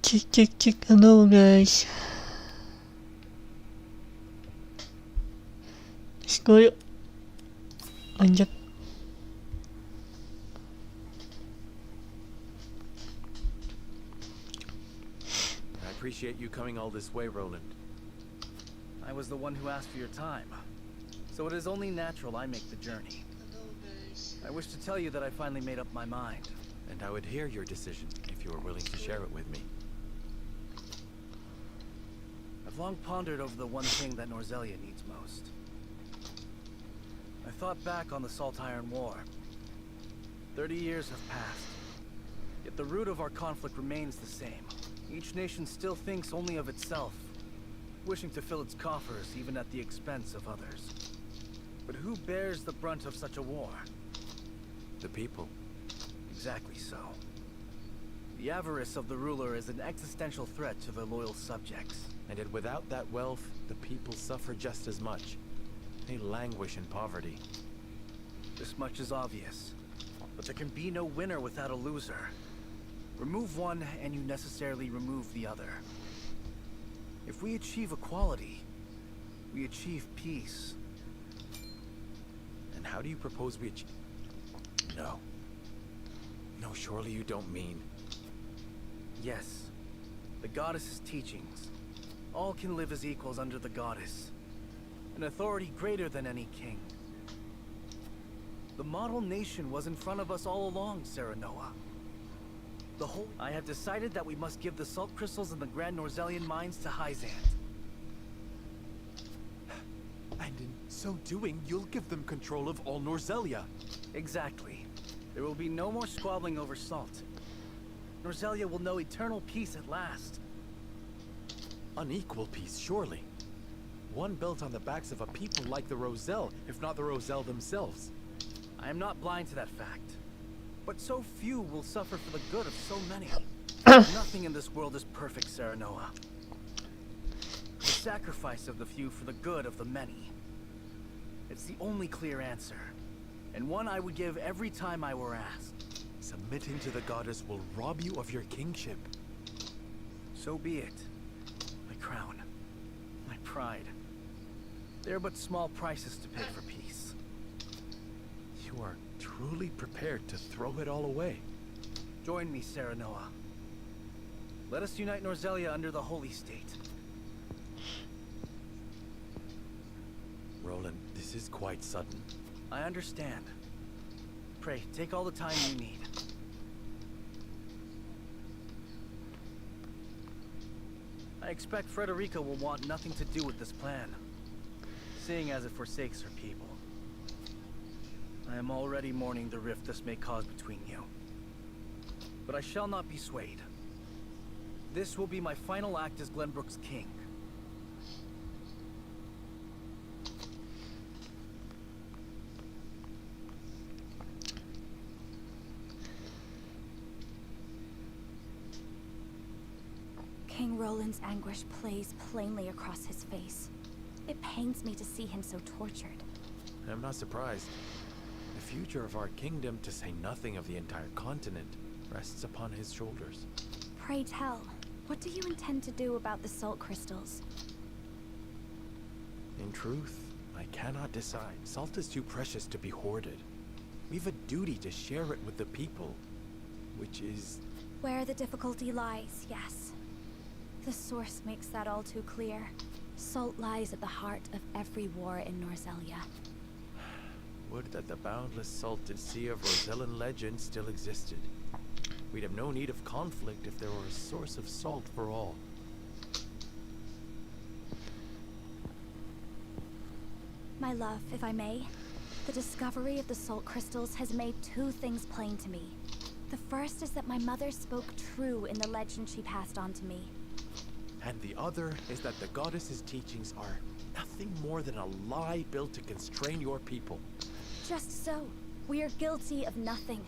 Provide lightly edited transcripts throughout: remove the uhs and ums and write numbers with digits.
Cek cek cek, halo guys. Let's go yuk. Lanjut. I appreciate you coming all this way, Roland. I was the one who asked for your time, so it is only natural I make the journey. I wish to tell you that I finally made up my mind. And I would hear your decision if you were willing to share it with me. I've long pondered over the one thing that Norzelia needs most. I thought back on the Saltiron War. 30 years have passed, yet the root of our conflict remains the same. Each nation still thinks only of itself, wishing to fill its coffers even at the expense of others. But who bears the brunt of such a war? The people. Exactly so. The avarice of the ruler is an existential threat to the loyal subjects. And yet without that wealth, the people suffer just as much. They languish in poverty. This much is obvious, but there can be no winner without a loser. Remove one and you necessarily remove the other. If we achieve equality, we achieve peace. And how do you propose we achieve? No. No, surely you don't mean... Yes. The goddess's teachings. All can live as equals under the goddess. An authority greater than any king. The model nation was in front of us all along, Serenoa. I have decided that we must give the salt crystals in the Grand Norzelian mines to Hyzante. And in so doing, you'll give them control of all Norzelia. Exactly. There will be no more squabbling over salt. Norzelia will know eternal peace at last. Unequal peace, surely. One built on the backs of a people like the Roselle, if not the Roselle themselves. I am not blind to that fact. But so few will suffer for the good of so many. Nothing in this world is perfect, Serenoa. The sacrifice of the few for the good of the many. It's the only clear answer, and one I would give every time I were asked. Submitting to the goddess will rob you of your kingship. So be it. My crown, my pride. They are but small prices to pay for peace. You are truly prepared to throw it all away. Join me, Serenoa. Let us unite Norzelia under the Holy State. Roland, this is quite sudden. I understand. Pray, take all the time you need. I expect Frederica will want nothing to do with this plan, seeing as it forsakes her people. I am already mourning the rift this may cause between you. But I shall not be swayed. This will be my final act as Glenbrook's king. King Roland's anguish plays plainly across his face. It pains me to see him so tortured. I'm not surprised. The future of our kingdom, to say nothing of the entire continent, rests upon his shoulders. Pray tell, what do you intend to do about the salt crystals? In truth, I cannot decide. Salt is too precious to be hoarded. We've a duty to share it with the people, which is... Where the difficulty lies, yes. The source makes that all too clear. Salt lies at the heart of every war in Norzelia. Would that the boundless salted sea of Rosellan legend still existed. We'd have no need of conflict if there were a source of salt for all. My love, if I may, the discovery of the salt crystals has made two things plain to me. The first is that my mother spoke true in the legend she passed on to me. And the other is that the goddess's teachings are nothing more than a lie built to constrain your people. Just so. We are guilty of nothing.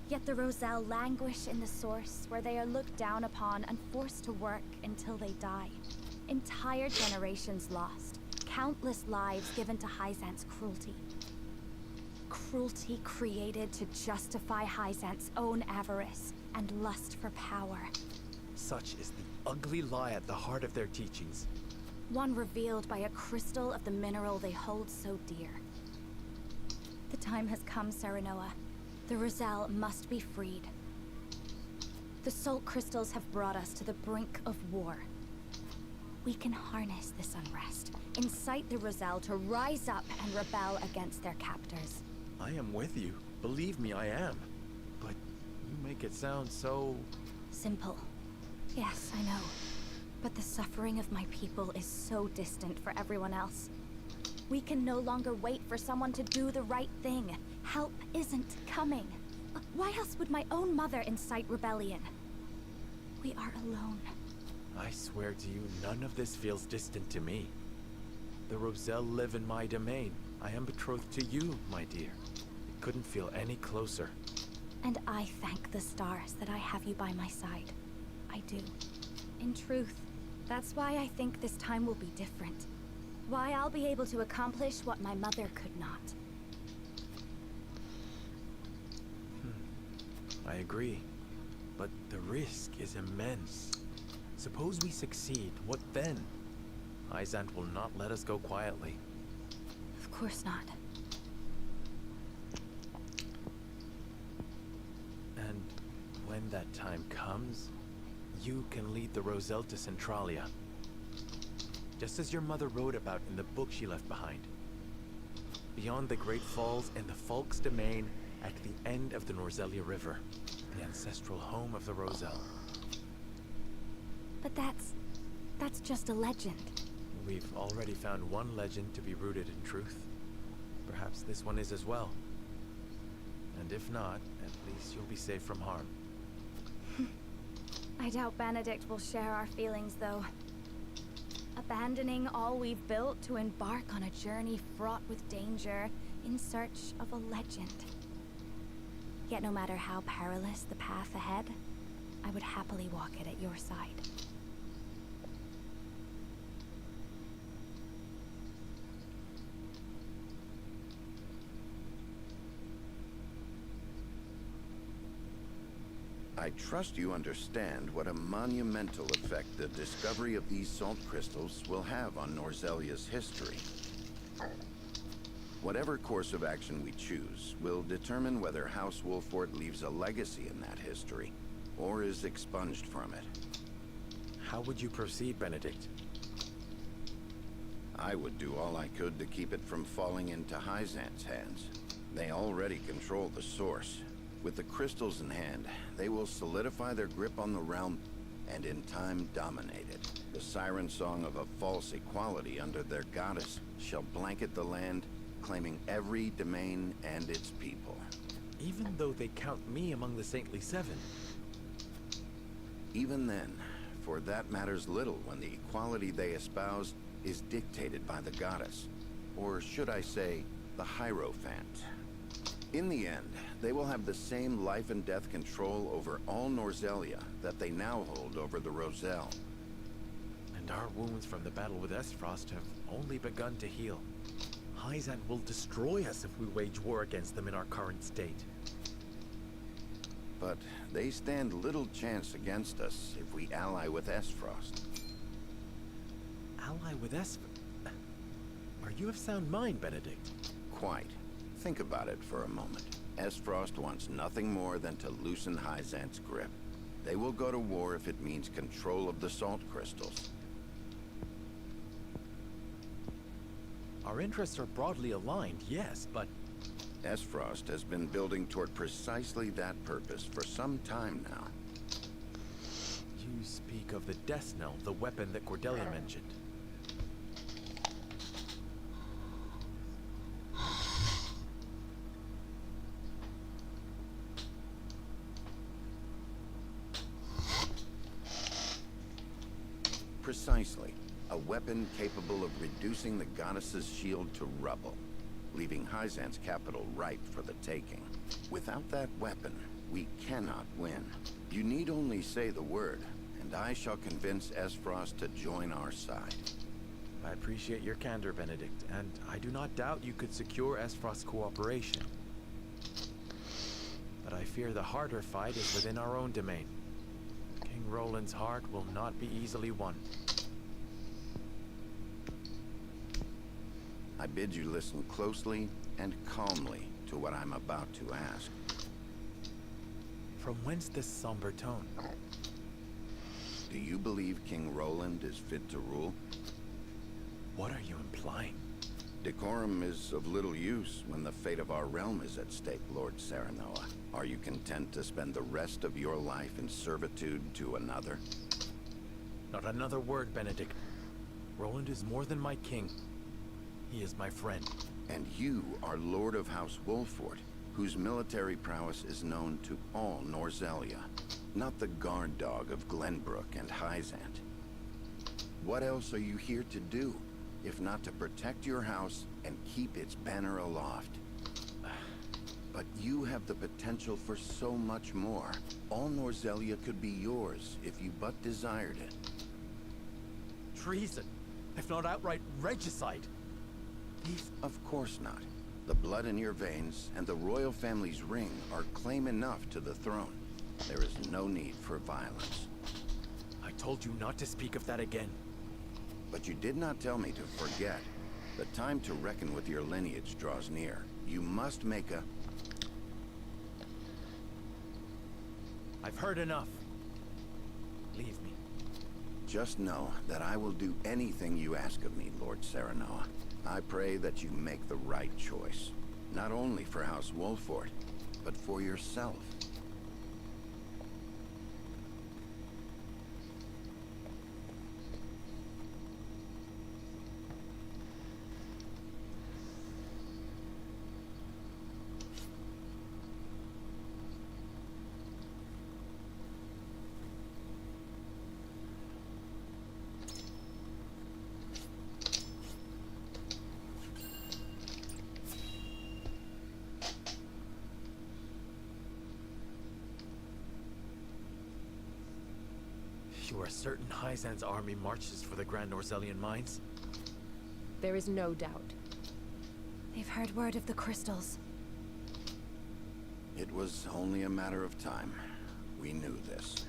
Yet the Roselle languish in the source, where they are looked down upon and forced to work until they die. Entire generations lost. Countless lives given to Hyzante's cruelty. Cruelty created to justify Hyzante's own avarice and lust for power. Such is the ugly lie at the heart of their teachings. One revealed by a crystal of the mineral they hold so dear. The time has come, Serenoa. The Roselle must be freed. The salt crystals have brought us to the brink of war. We can harness this unrest, incite the Roselle to rise up and rebel against their captors. I am with you. Believe me, I am. But you make it sound so... Simple. Yes, I know. But the suffering of my people is so distant for everyone else. We can no longer wait for someone to do the right thing. Help isn't coming. Why else would my own mother incite rebellion? We are alone. I swear to you, none of this feels distant to me. The Roselle live in my domain. I am betrothed to you, my dear. It couldn't feel any closer. And I thank the stars that I have you by my side. I do. In truth, that's why I think this time will be different. Why I'll be able to accomplish what my mother could not. I agree. But the risk is immense. Suppose we succeed, what then? Hyzante will not let us go quietly. Of course not. And when that time comes, you can lead the Roselle to Centralia. Just as your mother wrote about in the book she left behind. Beyond the Great Falls and the Falk's domain at the end of the Norzelia River. The ancestral home of the Roselle. But that's just a legend. We've already found one legend to be rooted in truth. Perhaps this one is as well. And if not, at least you'll be safe from harm. I doubt Benedict will share our feelings, though. Abandoning all we've built to embark on a journey fraught with danger in search of a legend. Yet no matter how perilous the path ahead, I would happily walk it at your side. I trust you understand what a monumental effect the discovery of these salt crystals will have on Norzelia's history. Whatever course of action we choose will determine whether House Wolffort leaves a legacy in that history, or is expunged from it. How would you proceed, Benedict? I would do all I could to keep it from falling into Hyzante's hands. They already control the source. With the crystals in hand, they will solidify their grip on the realm and in time dominate it. The siren song of a false equality under their goddess shall blanket the land, claiming every domain and its people. Even though they count me among the Saintly Seven. Even then, for that matters little when the equality they espouse is dictated by the goddess. Or should I say, the Hierophant. In the end, they will have the same life and death control over all Norzelia that they now hold over the Roselle. And our wounds from the battle with Aesfrost have only begun to heal. Hyzante will destroy us if we wage war against them in our current state. But they stand little chance against us if we ally with Aesfrost. Ally with Aesfrost? Are you of sound mind, Benedict? Quite. Think about it for a moment. Aesfrost wants nothing more than to loosen Hyzante's grip. They will go to war if it means control of the salt crystals. Our interests are broadly aligned, yes, but... Aesfrost has been building toward precisely that purpose for some time now. You speak of the Death Knell, the weapon that Cordelia mentioned. Precisely. A weapon capable of reducing the goddess's shield to rubble, leaving Hyzante's capital ripe for the taking. Without that weapon, we cannot win. You need only say the word, and I shall convince Aesfrost to join our side. I appreciate your candor, Benedict, and I do not doubt you could secure Aesfrost's cooperation. But I fear the harder fight is within our own domain. King King Roland's heart will not be easily won. I bid you listen closely and calmly to what I'm about to ask. From whence this somber tone? Do you believe King Roland is fit to rule? What are you implying? Decorum is of little use when the fate of our realm is at stake, Lord Serenoa. Are you content to spend the rest of your life in servitude to another? Not another word, Benedict. Roland is more than my king. He is my friend. And you are Lord of House Wolffort, whose military prowess is known to all Norzelia, not the guard dog of Glenbrook and Hyzante. What else are you here to do, if not to protect your house and keep its banner aloft? But you have the potential for so much more. All Norzelia could be yours if you but desired it. Treason, if not outright regicide. Of course not. The blood in your veins and the royal family's ring are claim enough to the throne. There is no need for violence. I told you not to speak of that again. But you did not tell me to forget. The time to reckon with your lineage draws near. You must make a... I've heard enough. Leave me. Just know that I will do anything you ask of me, Lord Serenoa. I pray that you make the right choice. Not only for House Wolffort, but for yourself. You are certain Hyzante's army marches for the Grand Norzelian mines? There is no doubt. They've heard word of the crystals. It was only a matter of time. We knew this.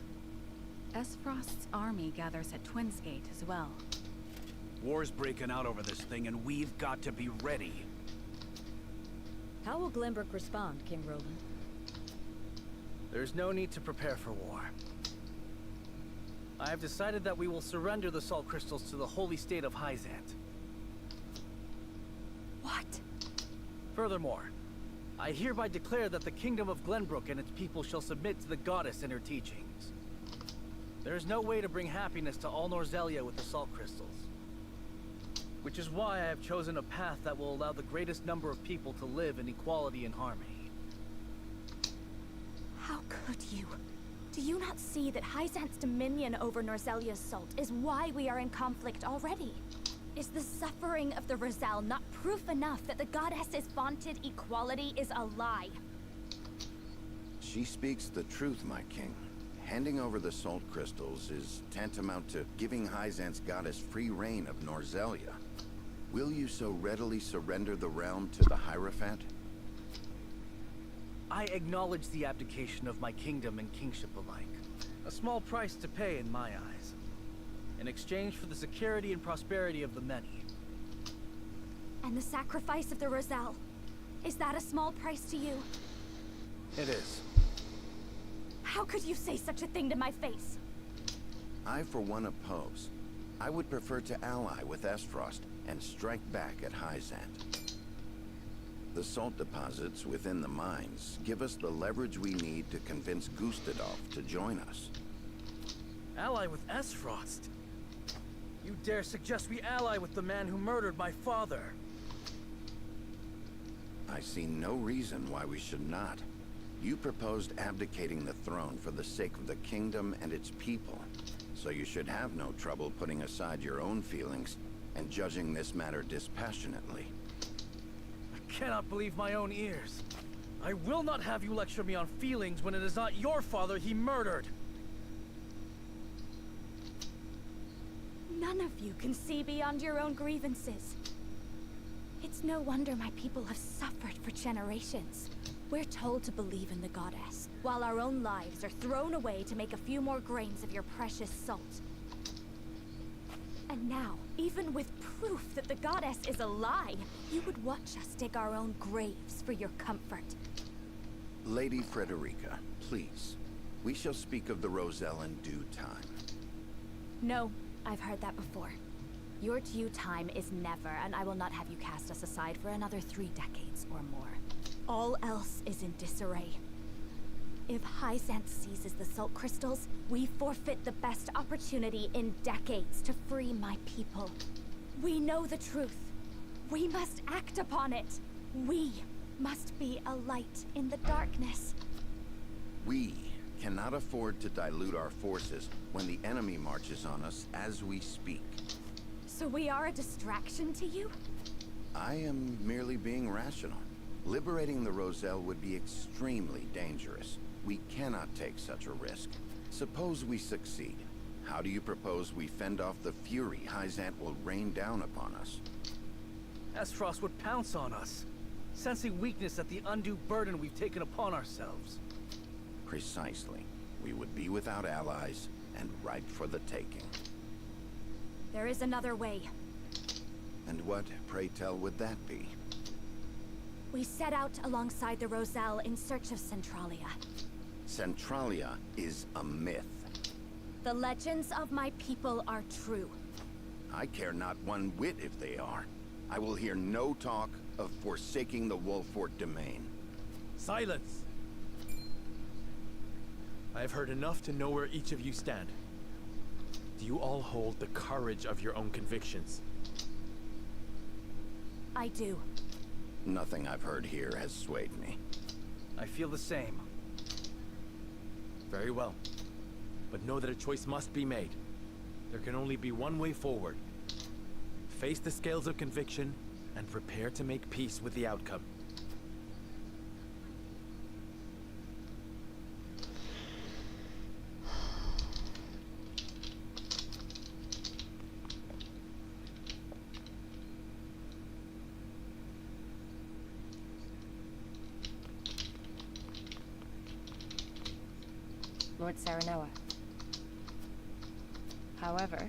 Aesfrost's army gathers at Twinsgate as well. War's breaking out over this thing, and we've got to be ready. How will Glenbrook respond, King Roland? There's no need to prepare for war. I have decided that we will surrender the salt crystals to the holy state of Hyzante. What? Furthermore, I hereby declare that the kingdom of Glenbrook and its people shall submit to the goddess and her teachings. There is no way to bring happiness to all Norzelia with the salt crystals. Which is why I have chosen a path that will allow the greatest number of people to live in equality and harmony. How could you? Do you not see that Hyzante's dominion over Norzelia's salt is why we are in conflict already? Is the suffering of the Rosal not proof enough that the goddess's vaunted equality is a lie? She speaks the truth, my king. Handing over the salt crystals is tantamount to giving Hyzante's goddess free reign of Norzelia. Will you so readily surrender the realm to the Hierophant? I acknowledge the abdication of my kingdom and kingship alike. A small price to pay in my eyes. In exchange for the security and prosperity of the many. And the sacrifice of the Rosal, is that a small price to you? It is. How could you say such a thing to my face? I, for one, oppose. I would prefer to ally with Aesfrost and strike back at Hyzante. The salt deposits within the mines give us the leverage we need to convince Gustadolf to join us. Ally with Aesfrost? You dare suggest we ally with the man who murdered my father? I see no reason why we should not. You proposed abdicating the throne for the sake of the kingdom and its people, so you should have no trouble putting aside your own feelings and judging this matter dispassionately. I cannot believe my own ears. I will not have you lecture me on feelings when it is not your father he murdered. None of you can see beyond your own grievances. It's no wonder my people have suffered for generations. We're told to believe in the goddess, while our own lives are thrown away to make a few more grains of your precious salt. And now, even with proof that the goddess is a lie, you would watch us dig our own graves for your comfort. Lady Frederica, please. We shall speak of the Roselle in due time. No, I've heard that before. Your due time is never, and I will not have you cast us aside for another 3 decades or more. All else is in disarray. If Hyzante seizes the salt crystals, we forfeit the best opportunity in decades to free my people. We know the truth. We must act upon it. We must be a light in the darkness. We cannot afford to dilute our forces when the enemy marches on us as we speak. So we are a distraction to you? I am merely being rational. Liberating the Roselle would be extremely dangerous. We cannot take such a risk. Suppose we succeed. How do you propose we fend off the fury Hyzante will rain down upon us? Aesfrost would pounce on us, sensing weakness at the undue burden we've taken upon ourselves. Precisely. We would be without allies and ripe for the taking. There is another way. And what, pray tell, would that be? We set out alongside the Roselle in search of Centralia. Centralia is a myth. The legends of my people are true. I care not one whit if they are. I will hear no talk of forsaking the Wolffort domain. Silence! I have heard enough to know where each of you stand. Do you all hold the courage of your own convictions? I do. Nothing I've heard here has swayed me. I feel the same. Very well. But know that a choice must be made. There can only be one way forward. Face the scales of conviction and prepare to make peace with the outcome. Lord Serenoa. However,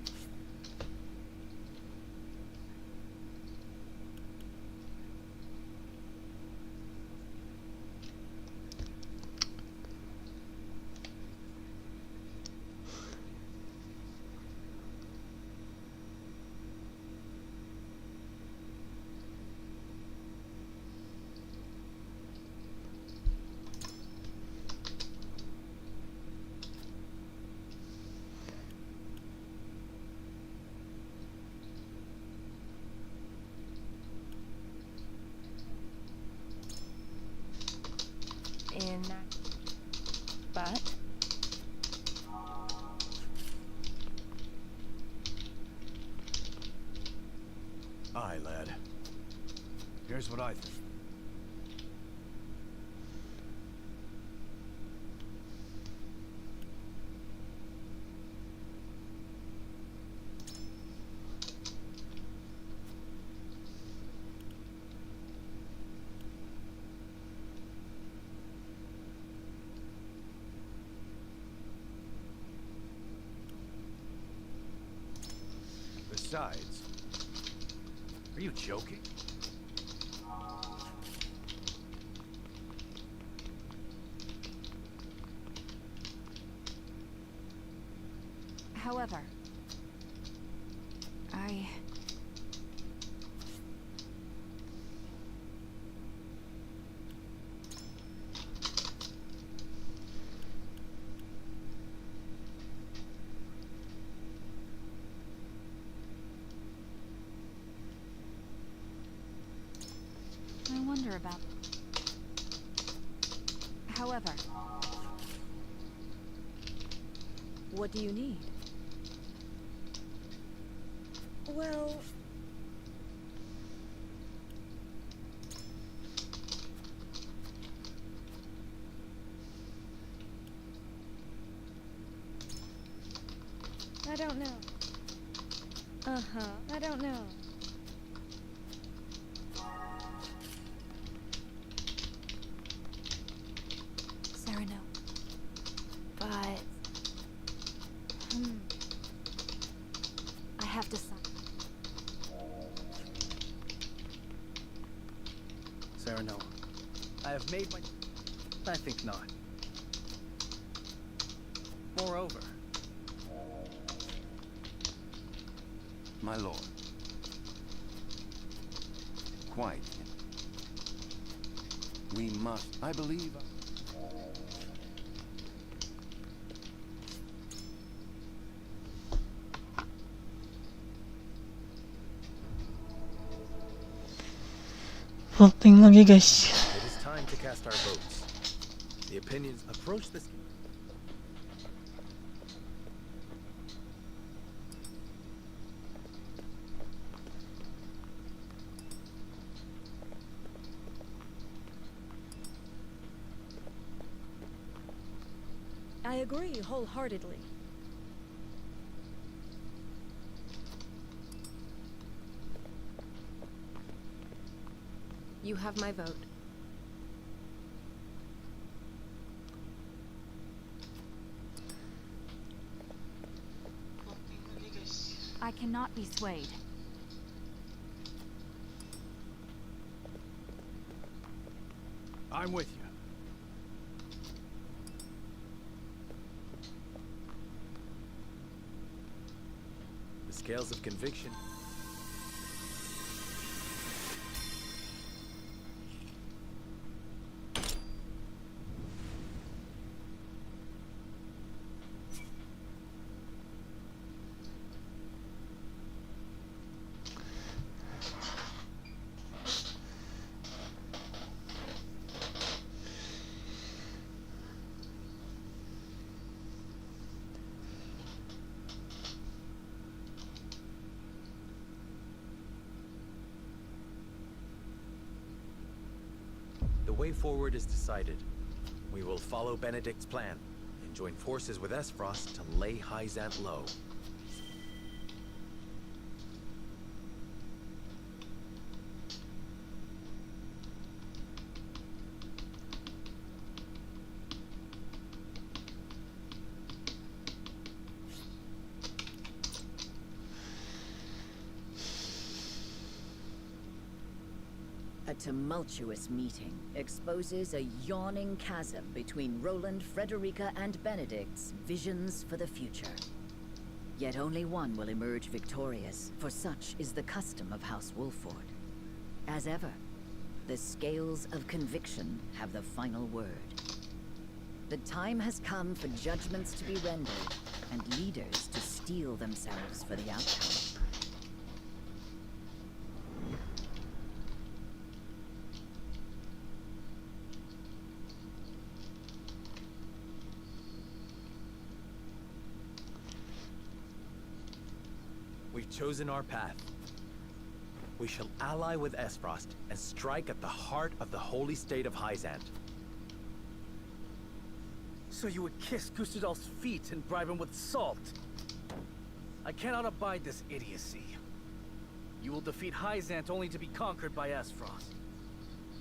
but Aye, lad. Here's what I think. Besides, are you joking? However, I wonder about... However, What do you need? Well... I don't know. I don't know. Serenoa. I have made my... I think not. Moreover, My lord. Quite. We must, I believe... Voting lagi guys. It is time to cast our votes. The opinions approach this. I agree wholeheartedly. You have my vote. I cannot be swayed. I'm with you. The scales of conviction. The way forward is decided. We will follow Benedict's plan and join forces with Aesfrost to lay Hyzante low. A tumultuous meeting exposes a yawning chasm between Roland, Frederica, and Benedict's visions for the future. Yet only one will emerge victorious, for such is the custom of House Wolffort. As ever, the scales of conviction have the final word. The time has come for judgments to be rendered, and leaders to steel themselves for the outcome. We've chosen our path. We shall ally with Aesfrost and strike at the heart of the holy state of Hyzante. so you would kiss Gustadolf's feet and bribe him with salt. I cannot abide this idiocy. You will defeat Hyzante only to be conquered by Aesfrost.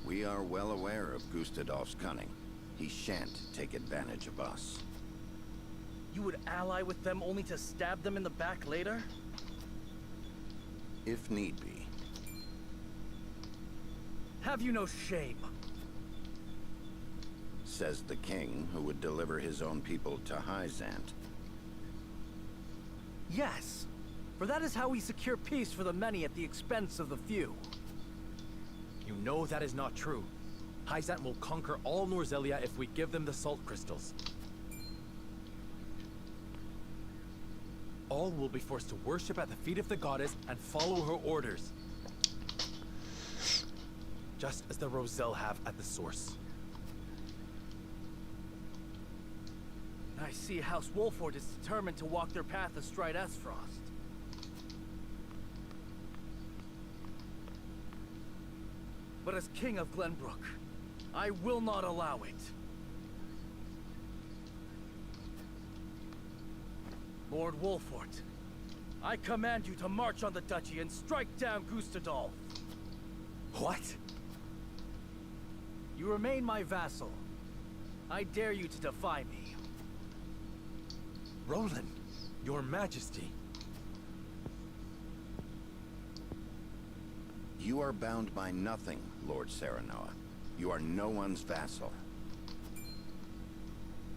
We are well aware of Gustadolf's cunning. He shan't take advantage of us. You would ally with them only to stab them in the back later? If need be. Have you no shame? Says the king who would deliver his own people to Hyzante. Yes, for that is how we secure peace for the many at the expense of the few. You know that is not true. Hyzante will conquer all Norzelia if we give them the salt crystals. All will be forced to worship at the feet of the goddess and follow her orders. Just as the Roselle have at the source. I see House Wolffort is determined to walk their path astride Aesfrost. But as King of Glenbrook, I will not allow it. Lord Wolffort, I command you to march on the duchy and strike down Gustadolf. What? You remain my vassal. I dare you to defy me. Roland, your majesty. You are bound by nothing, Lord Serenoa. You are no one's vassal.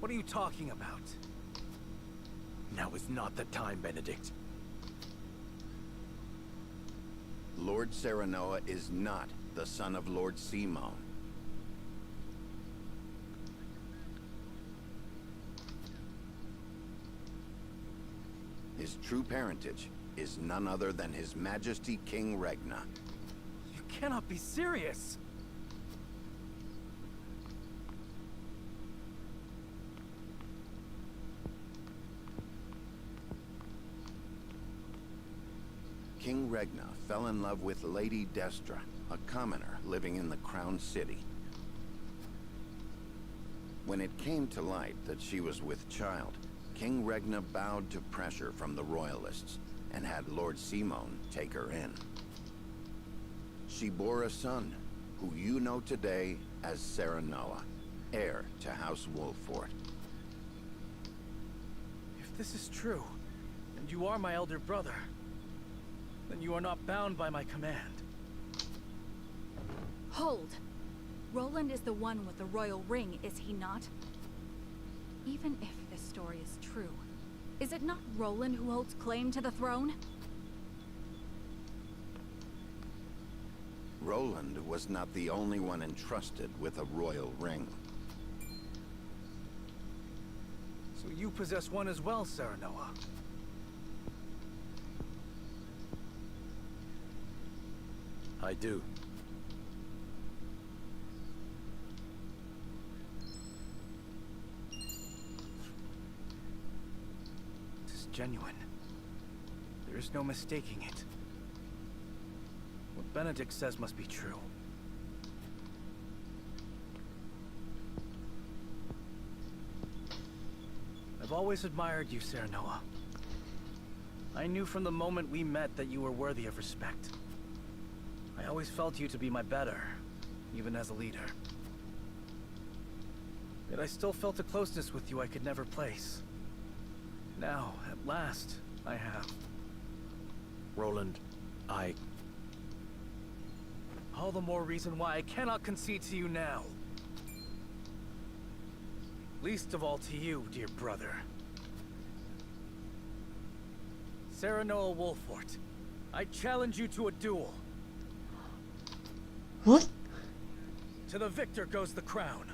What are you talking about? Now is not the time, Benedict. Lord Serenoa is not the son of Lord Simon. His true parentage is none other than His Majesty King Regna. You cannot be serious! King Regna fell in love with Lady Destra, a commoner living in the Crown City. When it came to light that she was with child, King Regna bowed to pressure from the royalists and had Lord Simon take her in. She bore a son, who you know today as Serenoa, heir to House Wolffort. If this is true, and you are my elder brother, then you are not bound by my command. Hold! Roland is the one with the royal ring, is he not? Even if this story is true, is it not Roland who holds claim to the throne? Roland was not the only one entrusted with a royal ring. So you possess one as well, Serenoa. I do. This is genuine. There is no mistaking it. What Benedict says must be true. I've always admired you, Serenoa. I knew from the moment we met that you were worthy of respect. I always felt you to be my better, even as a leader. Yet I still felt a closeness with you I could never place. Now, at last, I have. Roland, All the more reason why I cannot concede to you now. Least of all to you, dear brother. Serenoa Wolffort, I challenge you to a duel. What? To the victor goes the crown.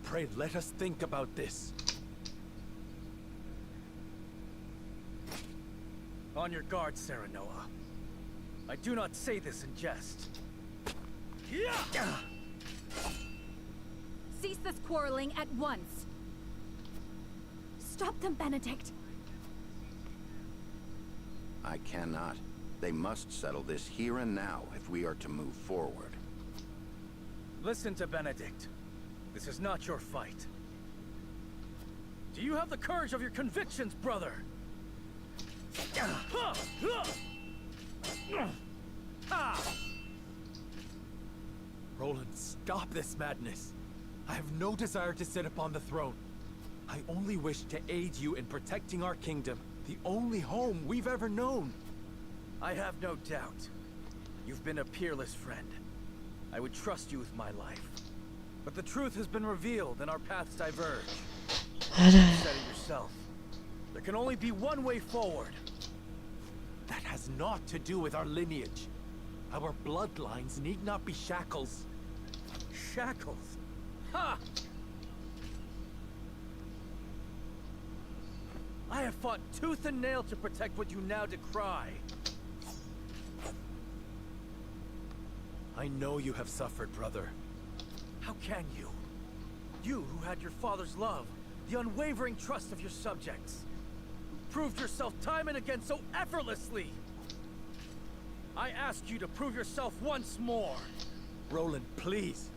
pray let us think about this. On your guard, Serenoa. I do not say this in jest. Cease this quarreling at once. Stop them, Benedict. I cannot. They must settle this here and now if we are to move forward. Listen to Benedict. This is not your fight. Do you have the courage of your convictions, brother? Roland, stop this madness. I have no desire to sit upon the throne. I only wish to aid you in protecting our kingdom, the only home we've ever known. I have no doubt. You've been a peerless friend. I would trust you with my life. But the truth has been revealed and our paths diverge. You said it yourself. There can only be one way forward. That has naught to do with our lineage. Our bloodlines need not be shackles. Shackles? Ha! I have fought tooth and nail to protect what you now decry. I know you have suffered, brother. How can you? You who had your father's love, the unwavering trust of your subjects. Proved yourself time and again so effortlessly. I ask you to prove yourself once more. Roland, please.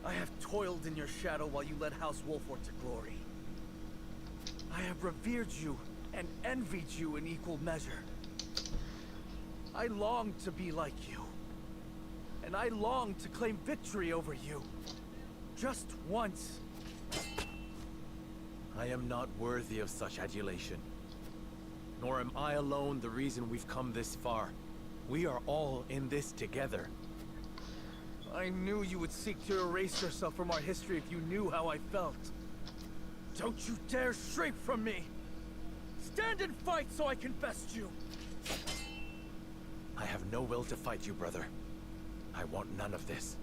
I have toiled in your shadow while you led House Wolffort to glory. I have revered you and envied you in equal measure. I long to be like you. And I long to claim victory over you. Just once. I am not worthy of such adulation. Nor am I alone the reason we've come this far. We are all in this together. I knew you would seek to erase yourself from our history if you knew how I felt. Don't you dare shrink from me! Stand and fight so I can best you! I have no will to fight you, brother. I want none of this.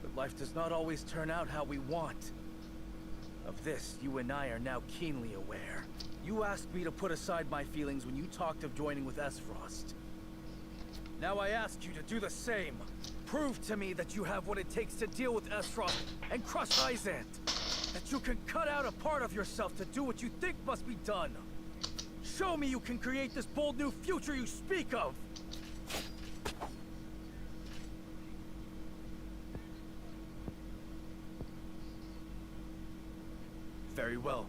But life does not always turn out how we want. Of this, you and I are now keenly aware. You asked me to put aside my feelings when you talked of joining with Aesfrost. Now I ask you to do the same. Prove to me that you have what it takes to deal with Aesfrost and crush Hyzante. That you can cut out a part of yourself to do what you think must be done. Show me you can create this bold new future you speak of! Very well.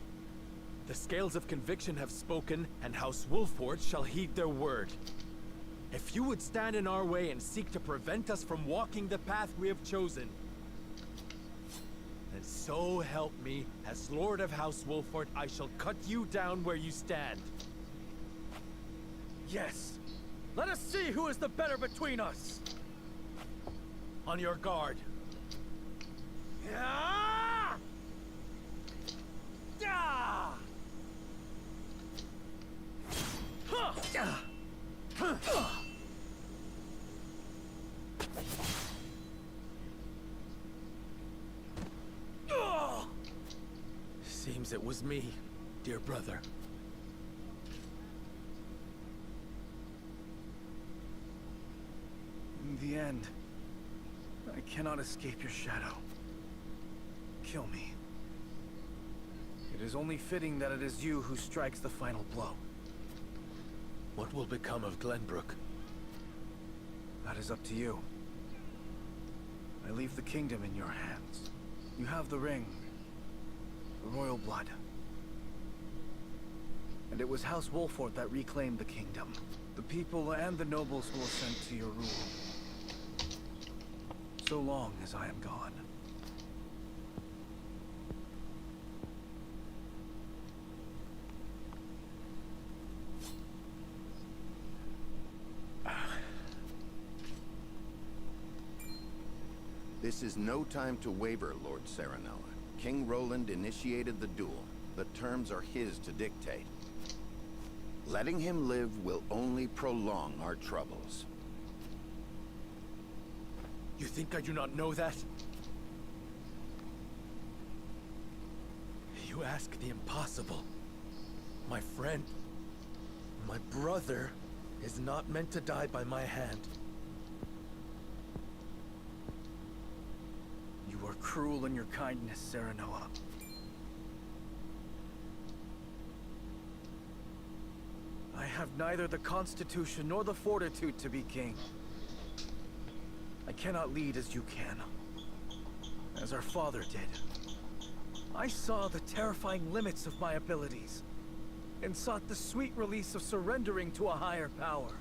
The scales of conviction have spoken, and House Wolffort shall heed their word. If you would stand in our way and seek to prevent us from walking the path we have chosen, then so help me, as Lord of House Wolffort, I shall cut you down where you stand. Yes! Let us see who is the better between us! On your guard. Yeah! Yeah! Huh! Seems it was me, dear brother. In the end, I cannot escape your shadow. Kill me. It is only fitting that it is you who strikes the final blow. What will become of Glenbrook? That is up to you. I leave the kingdom in your hands. You have the ring. The royal blood. And it was House Wolffort that reclaimed the kingdom. The people and the nobles will assent to your rule. So long as I am gone. This is no time to waver, Lord Serenoa. King Roland initiated the duel. The terms are his to dictate. Letting him live will only prolong our troubles. You think I do not know that? You ask the impossible. My friend, my brother, is not meant to die by my hand. You are cruel in your kindness, Serenoa. I have neither the constitution nor the fortitude to be king. I cannot lead as you can, as our father did. I saw the terrifying limits of my abilities, and sought the sweet release of surrendering to a higher power.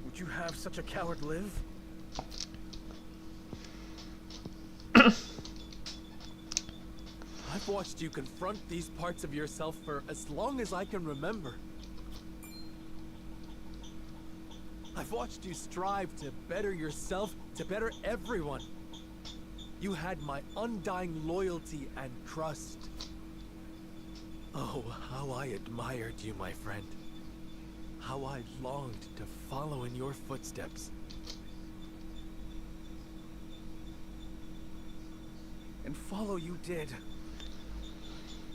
Would you have such a coward live? I've watched you confront these parts of yourself for as long as I can remember. I've watched you strive to better yourself, to better everyone. You had my undying loyalty and trust. Oh, how I admired you, my friend. How I longed to follow in your footsteps. And follow you did.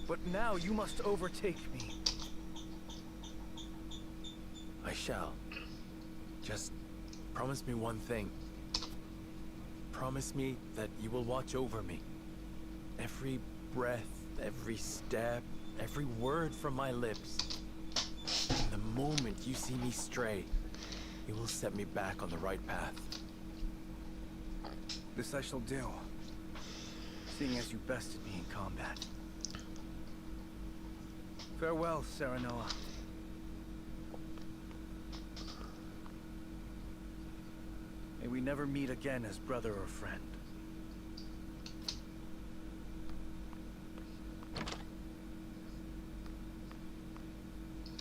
But now you must overtake me. I shall. Just promise me one thing. Promise me that you will watch over me. Every breath, every step, every word from my lips. And the moment you see me stray, you will set me back on the right path. This I shall do, seeing as you bested me in combat. Farewell, Serenoa. May we never meet again as brother or friend.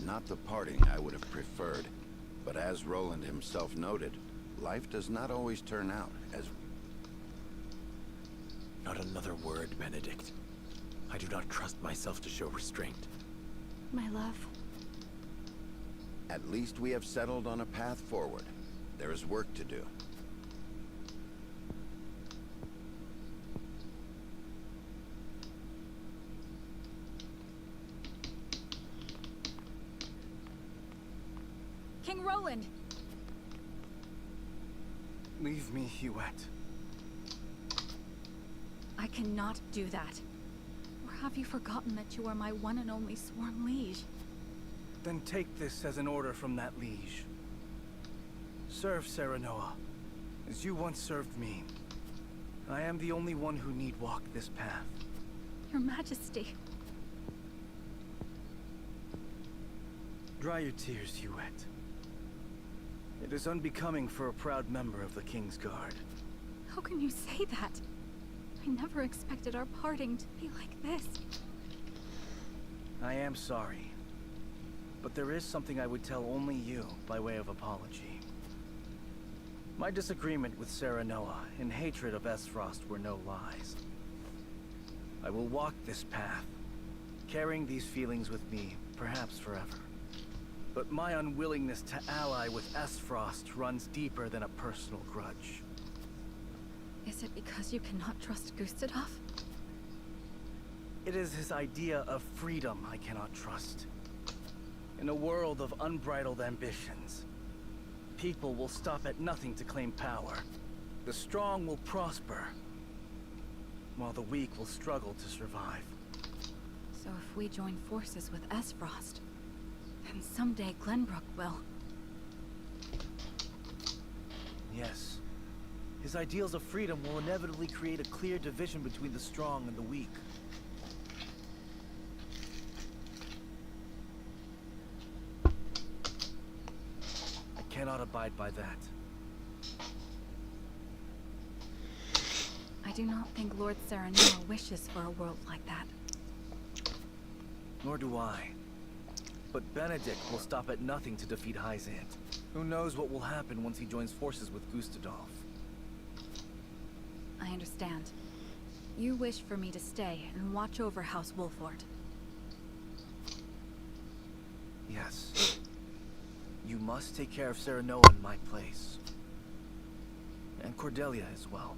Not the parting I would have preferred, but as Roland himself noted, life does not always turn out as... Not another word, Benedict. I do not trust myself to show restraint. My love. At least we have settled on a path forward. There is work to do. King Roland! Leave me, Huette. I cannot do that. Or have you forgotten that you are my one and only sworn liege? Then take this as an order from that liege. Serve Serenoa, as you once served me. I am the only one who need walk this path. Your Majesty. Dry your tears, Huette. It is unbecoming for a proud member of the King's Guard. How can you say that? I never expected our parting to be like this. I am sorry. But there is something I would tell only you by way of apology. My disagreement with Serenoa and hatred of Aesfrost were no lies. I will walk this path, carrying these feelings with me, perhaps forever. But my unwillingness to ally with Aesfrost runs deeper than a personal grudge. Is it because you cannot trust Gustave? It is his idea of freedom I cannot trust. In a world of unbridled ambitions, people will stop at nothing to claim power. The strong will prosper, while the weak will struggle to survive. So if we join forces with Aesfrost, then someday Glenbrook will. Yes. His ideals of freedom will inevitably create a clear division between the strong and the weak. I cannot abide by that. I do not think Lord Serenoa wishes for a world like that. Nor do I. But Benedict will stop at nothing to defeat Hyzante. Who knows what will happen once he joins forces with Gustave? I understand. You wish for me to stay and watch over House Wolffort. Yes. You must take care of Serenoa in my place. And Cordelia as well.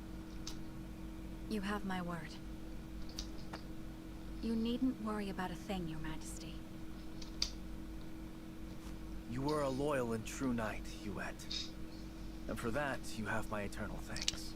You have my word. You needn't worry about a thing, Your Majesty. You were a loyal and true knight, Huette. And for that, you have my eternal thanks.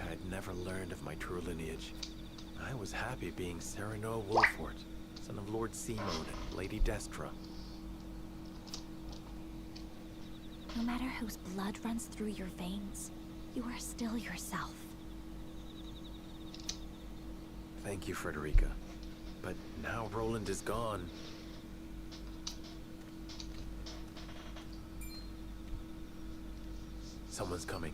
I had never learned of my true lineage. I was happy being Serenoa Wolffort, son of Lord Simon and Lady Destra. No matter whose blood runs through your veins, you are still yourself. Thank you, Frederica. But now Roland is gone. Someone's coming.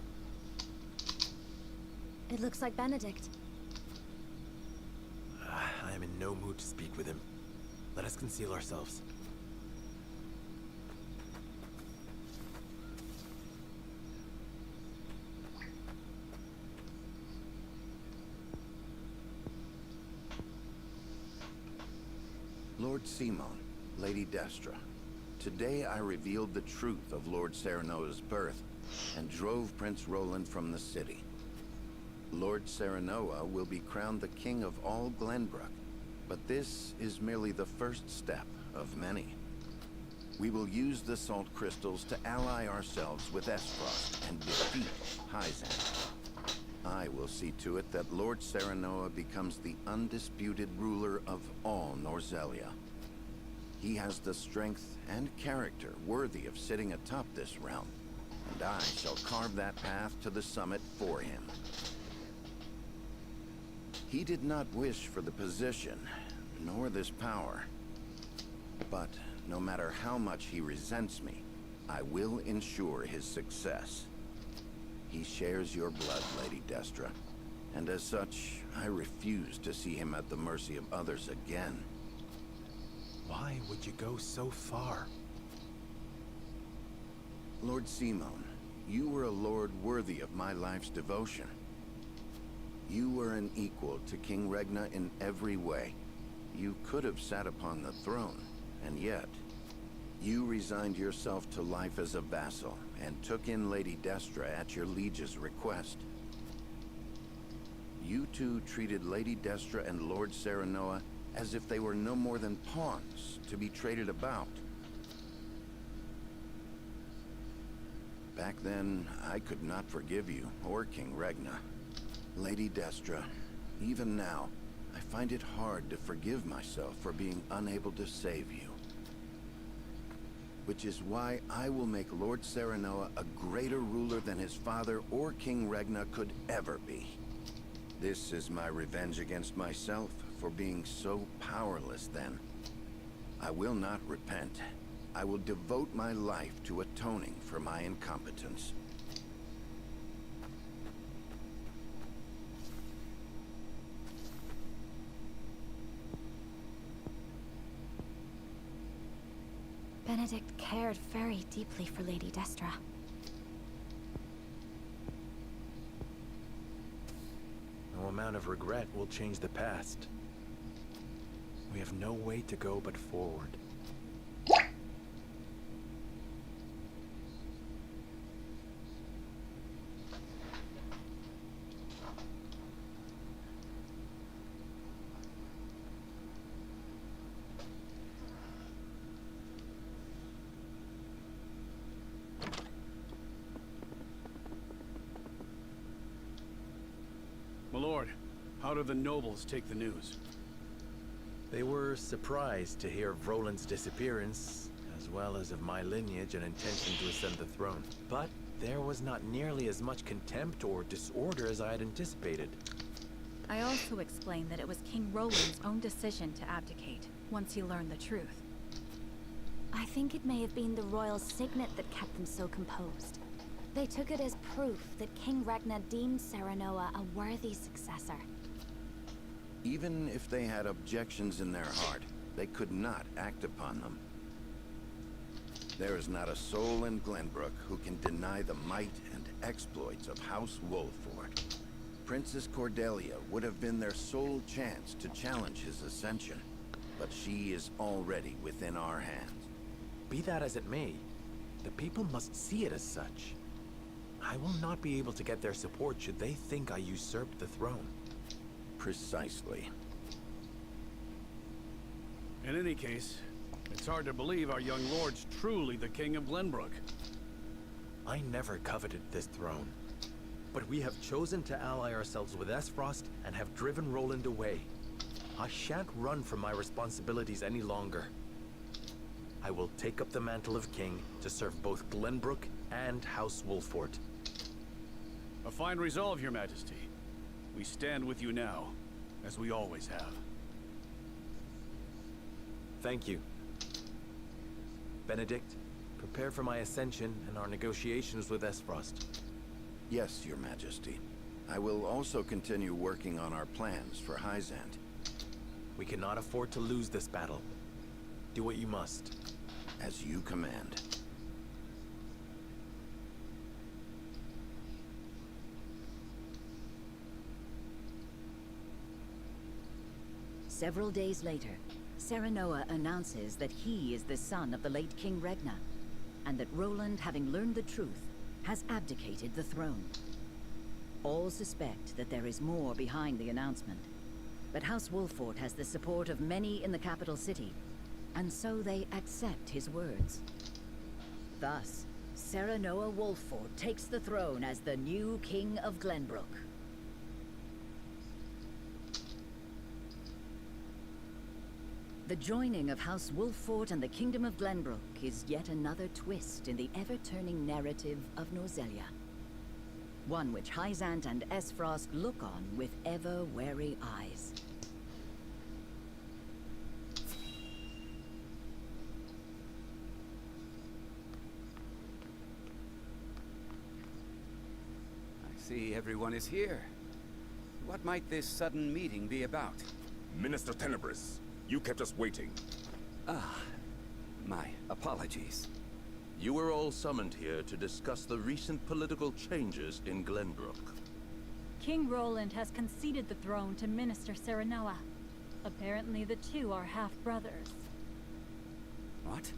It looks like Benedict. I am in no mood to speak with him. Let us conceal ourselves. Lord Simon, Lady Destra, today I revealed the truth of Lord Serenoa's birth and drove Prince Roland from the city. Lord Serenoa will be crowned the king of all Glenbrook, but this is merely the first step of many. We will use the salt crystals to ally ourselves with Aesfrost and defeat Hyzante. I will see to it that Lord Serenoa becomes the undisputed ruler of all Norzelia. He has the strength and character worthy of sitting atop this realm. and I shall carve that path to the summit for him. He did not wish for the position, nor this power. But no matter how much he resents me, I will ensure his success. He shares your blood, Lady Destra, and as such, I refuse to see him at the mercy of others again. Why would you go so far? Lord Simon, you were a lord worthy of my life's devotion. You were an equal to King Regna in every way. You could have sat upon the throne, and yet, you resigned yourself to life as a vassal, and took in Lady Destra at your liege's request. You two treated Lady Destra and Lord Serenoa as if they were no more than pawns to be traded about. Back then, I could not forgive you, or King Regna. Lady Destra, even now, I find it hard to forgive myself for being unable to save you. Which is why I will make Lord Serenoa a greater ruler than his father or King Regna could ever be. This is my revenge against myself for being so powerless then. I will not repent. I will devote my life to atoning for my incompetence. Benedict cared very deeply for Lady Destra. No amount of regret will change the past. We have no way to go but forward. My lord, how do the nobles take the news? They were surprised to hear of Roland's disappearance, as well as of my lineage and intention to ascend the throne. But there was not nearly as much contempt or disorder as I had anticipated. I also explained that it was King Roland's own decision to abdicate, once he learned the truth. I think it may have been the royal signet that kept them so composed. They took it as proof that King Regna deemed Serenoa a worthy successor. Even if they had objections in their heart, they could not act upon them. There is not a soul in Glenbrook who can deny the might and exploits of House Wolffort. Princess Cordelia would have been their sole chance to challenge his ascension, but she is already within our hands. Be that as it may, the people must see it as such. I will not be able to get their support should they think I usurped the throne. Precisely. In any case, it's hard to believe our young lord's truly the King of Glenbrook. I never coveted this throne. But we have chosen to ally ourselves with Aesfrost and have driven Roland away. I shan't run from my responsibilities any longer. I will take up the mantle of king to serve both Glenbrook and House Wolffort. A fine resolve, Your Majesty. We stand with you now, as we always have. Thank you. Benedict, prepare for my ascension and our negotiations with Aesfrost. Yes, Your Majesty. I will also continue working on our plans for Hyzante. We cannot afford to lose this battle. Do what you must. As you command. Several days later, Serenoa announces that he is the son of the late King Regna, and that Roland, having learned the truth, has abdicated the throne. All suspect that there is more behind the announcement, but House Wolffort has the support of many in the capital city, and so they accept his words. Thus, Serenoa Wolffort takes the throne as the new King of Glenbrook. The joining of House Wolffort and the Kingdom of Glenbrook is yet another twist in the ever-turning narrative of Norzelia. One which Hyzante and Aesfrost look on with ever-wary eyes. I see everyone is here. What might this sudden meeting be about? Minister Tenebris, you kept us waiting. Ah, my apologies. You were all summoned here to discuss the recent political changes in Glenbrook. King Roland has conceded the throne to Minister Serenoa. Apparently the two are half-brothers. What?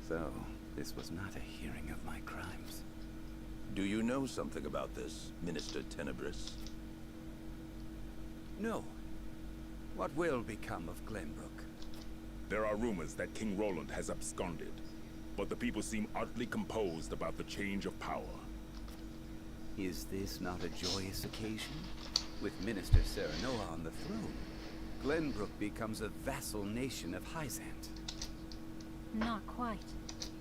So, this was not a hearing of my crimes. Do you know something about this, Minister Tenebris? No. What will become of Glenbrook? There are rumors that King Roland has absconded, but the people seem oddly composed about the change of power. Is this not a joyous occasion? With Minister Serenoa on the throne, Glenbrook becomes a vassal nation of Hyzante. Not quite.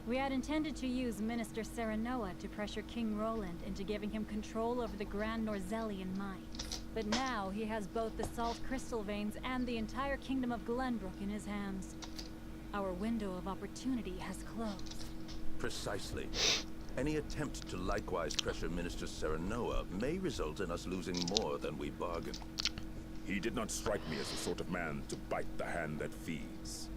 We had intended to use Minister Serenoa to pressure King Roland into giving him control over the Grand Norzelian mines. But now he has both the salt crystal veins and the entire kingdom of Glenbrook in his hands. Our window of opportunity has closed. Precisely. Any attempt to likewise pressure Minister Serenoa may result in us losing more than we bargained. He did not strike me as the sort of man to bite the hand that feeds.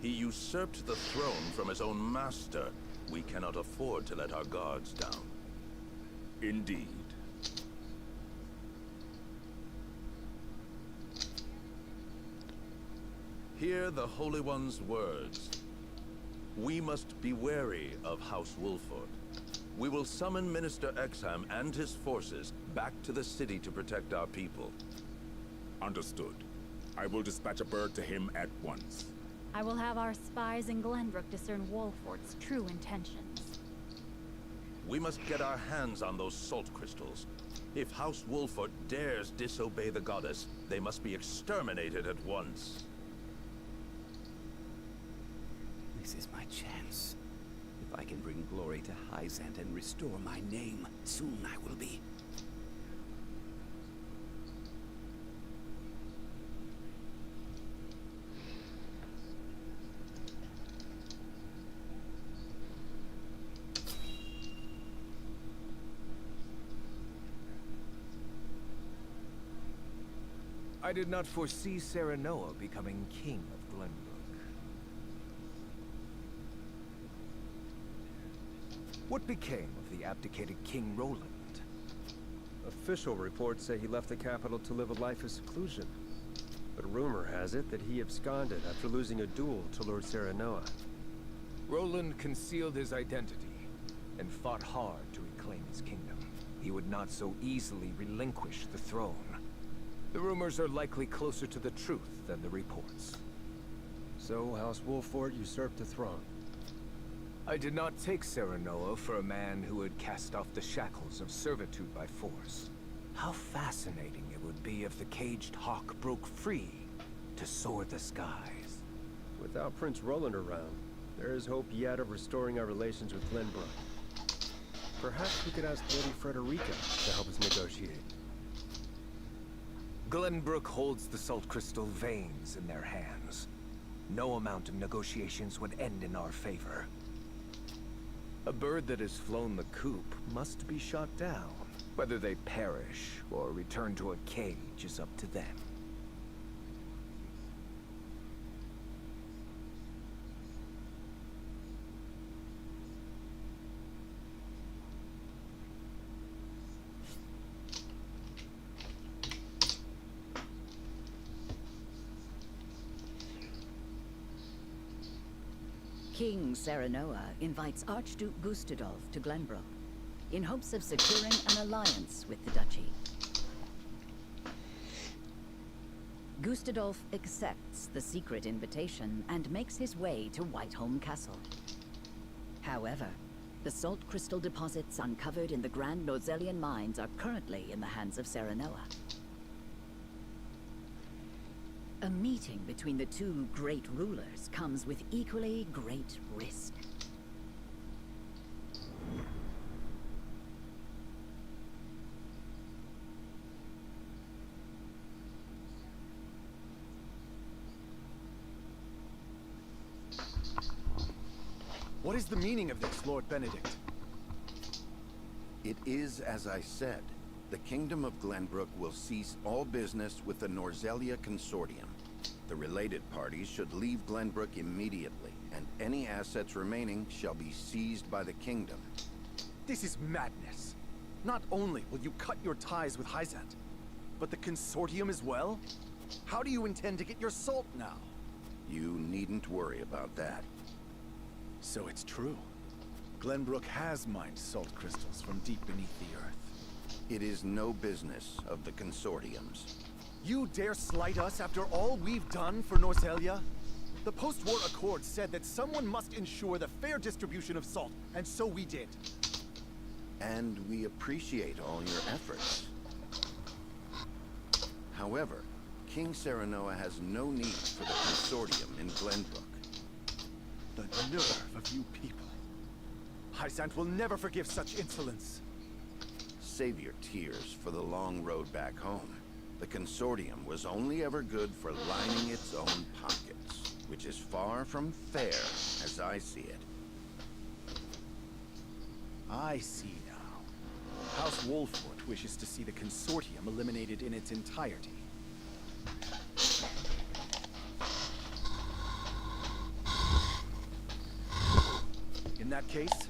He usurped the throne from his own master. We cannot afford to let our guards down. Indeed. Hear the Holy One's words. We must be wary of House Wolffort. We will summon Minister Exham and his forces back to the city to protect our people. Understood. I will dispatch a bird to him at once. I will have our spies in Glenbrook discern Wolffort's true intentions. We must get our hands on those salt crystals. If House Wolffort dares disobey the goddess, they must be exterminated at once. This is my chance. If I can bring glory to Hyzante and restore my name, soon I will be. I did not foresee Serenoa becoming king of Glenbrook. What became of the abdicated King Roland? Official reports say he left the capital to live a life of seclusion. But rumor has it that he absconded after losing a duel to Lord Serenoa. Roland concealed his identity and fought hard to reclaim his kingdom. He would not so easily relinquish the throne. The rumors are likely closer to the truth than the reports. So House Wolffort usurped the throne. I did not take Serenoa for a man who had cast off the shackles of servitude by force. How fascinating it would be if the caged hawk broke free to soar the skies. Without Prince Roland around, there is hope yet of restoring our relations with Glenbrook. Perhaps we could ask Lady Frederica to help us negotiate. Glenbrook holds the salt crystal veins in their hands. No amount of negotiations would end in our favor. A bird that has flown the coop must be shot down. Whether they perish or return to a cage is up to them. King Serenoa invites Archduke Gustadolf to Glenbrook, in hopes of securing an alliance with the duchy. Gustadolf accepts the secret invitation and makes his way to Whiteholm Castle. However, the salt crystal deposits uncovered in the Grand Norzelian mines are currently in the hands of Serenoa. A meeting between the two great rulers comes with equally great risk. What is the meaning of this, Lord Benedict? It is as I said. The Kingdom of Glenbrook will cease all business with the Norzelia Consortium. The related parties should leave Glenbrook immediately, and any assets remaining shall be seized by the Kingdom. This is madness. Not only will you cut your ties with Hyzante, but the Consortium as well? How do you intend to get your salt now? You needn't worry about that. So it's true. Glenbrook has mined salt crystals from deep beneath the earth. It is no business of the Consortium's. You dare slight us after all we've done for Norzelia? The post-war accord said that someone must ensure the fair distribution of salt, and so we did. And we appreciate all your efforts. However, King Serenoa has no need for the Consortium in Glenbrook. The nerve of you people. Hyzante will never forgive such insolence. Save your tears for the long road back home. The Consortium was only ever good for lining its own pockets, which is far from fair, as I see it. I see now. House Wolffort wishes to see the Consortium eliminated in its entirety. In that case,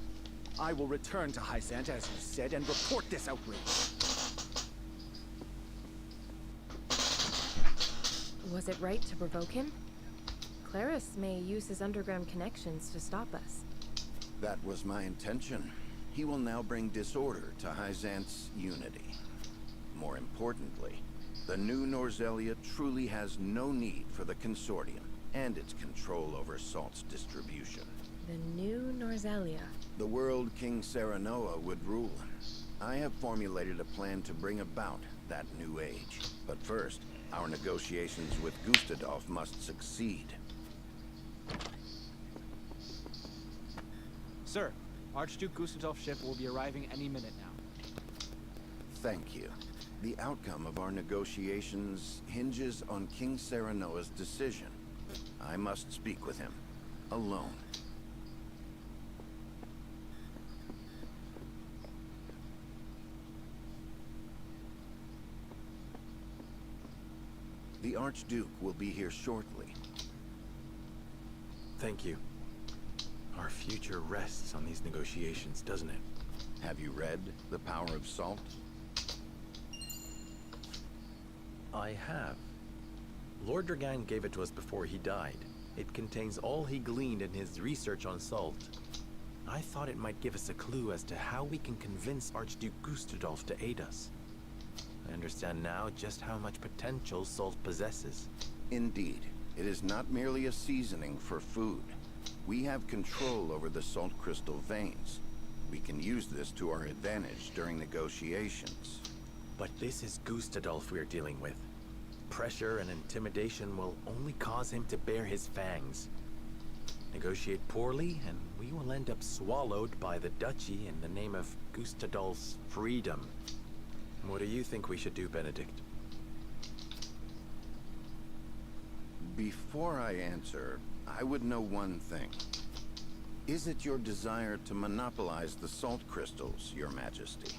I will return to Hyzante as you said and report this outrage. Was it right to provoke him? Claris may use his underground connections to stop us. That was my intention. He will now bring disorder to Hyzante's unity. More importantly, the new Norzelia truly has no need for the Consortium and its control over salt's distribution. The new Norzelia. The world King Serenoa would rule. I have formulated a plan to bring about that new age. But first, our negotiations with Gustadolf must succeed. Sir, Archduke Gustadolf's ship will be arriving any minute now. Thank you. The outcome of our negotiations hinges on King Serenoa's decision. I must speak with him, alone. The Archduke will be here shortly. Thank you. Our future rests on these negotiations, doesn't it? Have you read The Power of Salt? I have. Lord Dragan gave it to us before he died. It contains all he gleaned in his research on salt. I thought it might give us a clue as to how we can convince Archduke Gustadolf to aid us. I understand now just how much potential salt possesses. Indeed. It is not merely a seasoning for food. We have control over the salt crystal veins. We can use this to our advantage during negotiations. But this is Gustadolf we're dealing with. Pressure and intimidation will only cause him to bare his fangs. Negotiate poorly, and we will end up swallowed by the duchy in the name of Gustadolf's freedom. What do you think we should do, Benedict? Before I answer, I would know one thing. Is it your desire to monopolize the salt crystals, Your Majesty?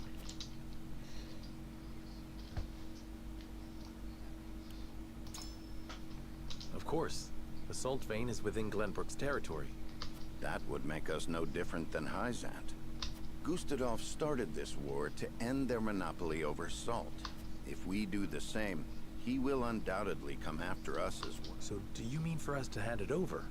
Of course. The salt vein is within Glenbrook's territory. That would make us no different than Hyzante. Gustadolf started this war to end their monopoly over salt. If we do the same, he will undoubtedly come after us as well. So do you mean for us to hand it over?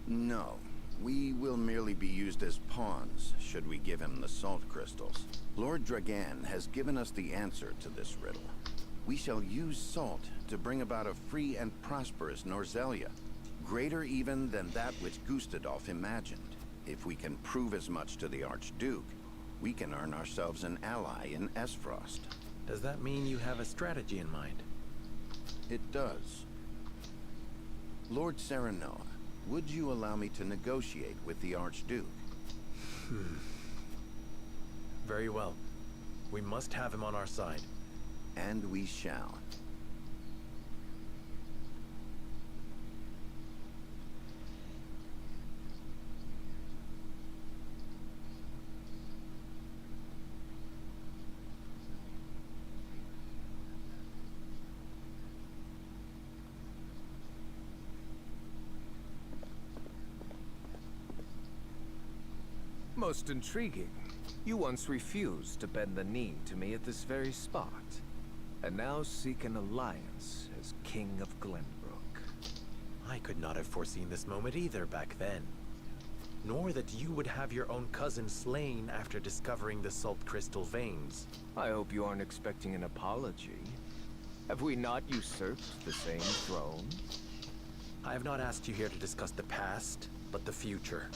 No. We will merely be used as pawns, should we give him the salt crystals. Lord Dragan has given us the answer to this riddle. We shall use salt to bring about a free and prosperous Norzelia, greater even than that which Gustadolf imagined. If we can prove as much to the Archduke, we can earn ourselves an ally in Aesfrost. Does that mean you have a strategy in mind? It does. Lord Serenoa, would you allow me to negotiate with the Archduke? Very well. We must have him on our side. And we shall. Most intriguing. You once refused to bend the knee to me at this very spot, and now seek an alliance as King of Glenbrook. I could not have foreseen this moment either back then. Nor that you would have your own cousin slain after discovering the salt crystal veins. I hope you aren't expecting an apology. Have we not usurped the same throne? I have not asked you here to discuss the past, but the future.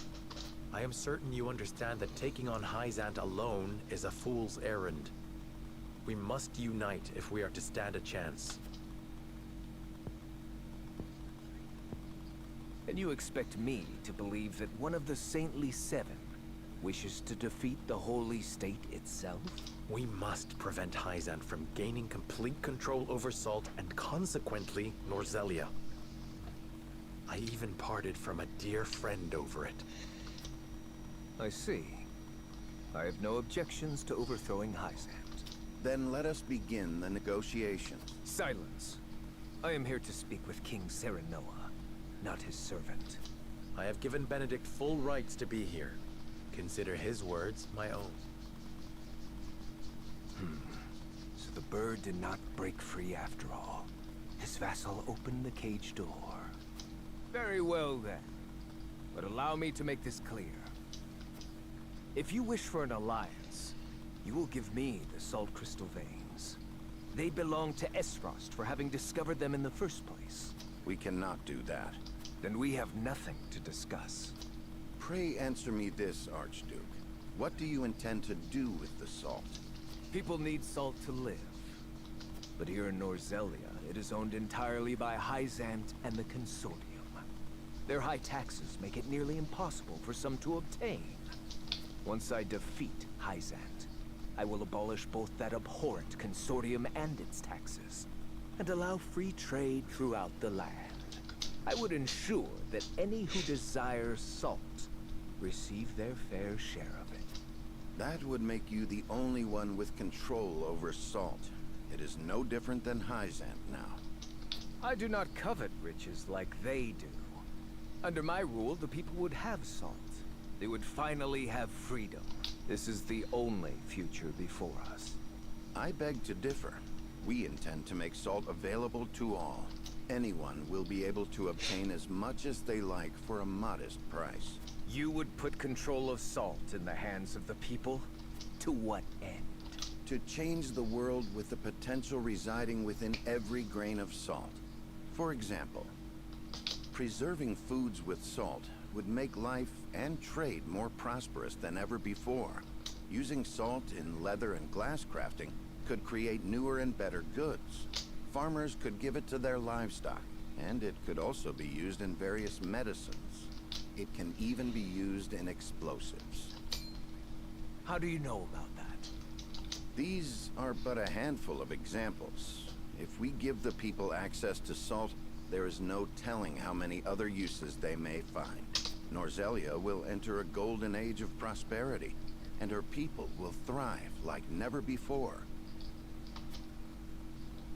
I am certain you understand that taking on Hyzante alone is a fool's errand. We must unite if we are to stand a chance. And you expect me to believe that one of the Saintly Seven wishes to defeat the Holy State itself? We must prevent Hyzante from gaining complete control over Salt and consequently Norzelia. I even parted from a dear friend over it. I see. I have no objections to overthrowing Hyzante. Then let us begin the negotiations. Silence. I am here to speak with King Serenoa, not his servant. I have given Benedict full rights to be here. Consider his words my own. So the bird did not break free after all. His vassal opened the cage door. Very well then. But allow me to make this clear. If you wish for an alliance, you will give me the salt crystal veins. They belong to Aesfrost for having discovered them in the first place. We cannot do that. Then we have nothing to discuss. Pray answer me this, Archduke. What do you intend to do with the salt? People need salt to live. But here in Norzelia, it is owned entirely by Hyzante and the Consortium. Their high taxes make it nearly impossible for some to obtain. Once I defeat Hyzante, I will abolish both that abhorrent consortium and its taxes, and allow free trade throughout the land. I would ensure that any who desire salt receive their fair share of it. That would make you the only one with control over salt. It is no different than Hyzante now. I do not covet riches like they do. Under my rule, the people would have salt. They would finally have freedom. This is the only future before us. I beg to differ. We intend to make salt available to all. Anyone will be able to obtain as much as they like for a modest price. You would put control of salt in the hands of the people? To what end? To change the world with the potential residing within every grain of salt. For example, preserving foods with salt would make life and trade more prosperous than ever before. Using salt in leather and glass crafting could create newer and better goods. Farmers could give it to their livestock, and it could also be used in various medicines. It can even be used in explosives. How do you know about that? These are but a handful of examples. If we give the people access to salt, there is no telling how many other uses they may find. Norzelia will enter a golden age of prosperity, and her people will thrive like never before.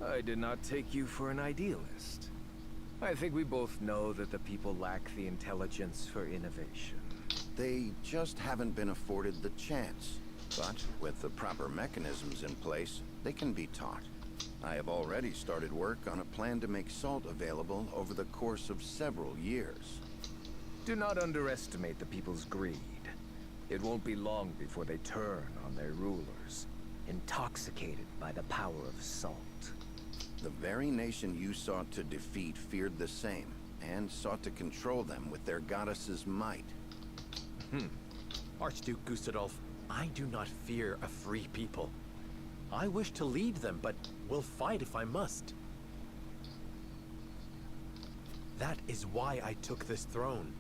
I did not take you for an idealist. I think we both know that the people lack the intelligence for innovation. They just haven't been afforded the chance. But with the proper mechanisms in place, they can be taught. I have already started work on a plan to make salt available over the course of several years. Do not underestimate the people's greed. It won't be long before they turn on their rulers, intoxicated by the power of salt. The very nation you sought to defeat feared the same, and sought to control them with their goddess's might. Archduke Gustadolf, I do not fear a free people. I wish to lead them, but will fight if I must. That is why I took this throne.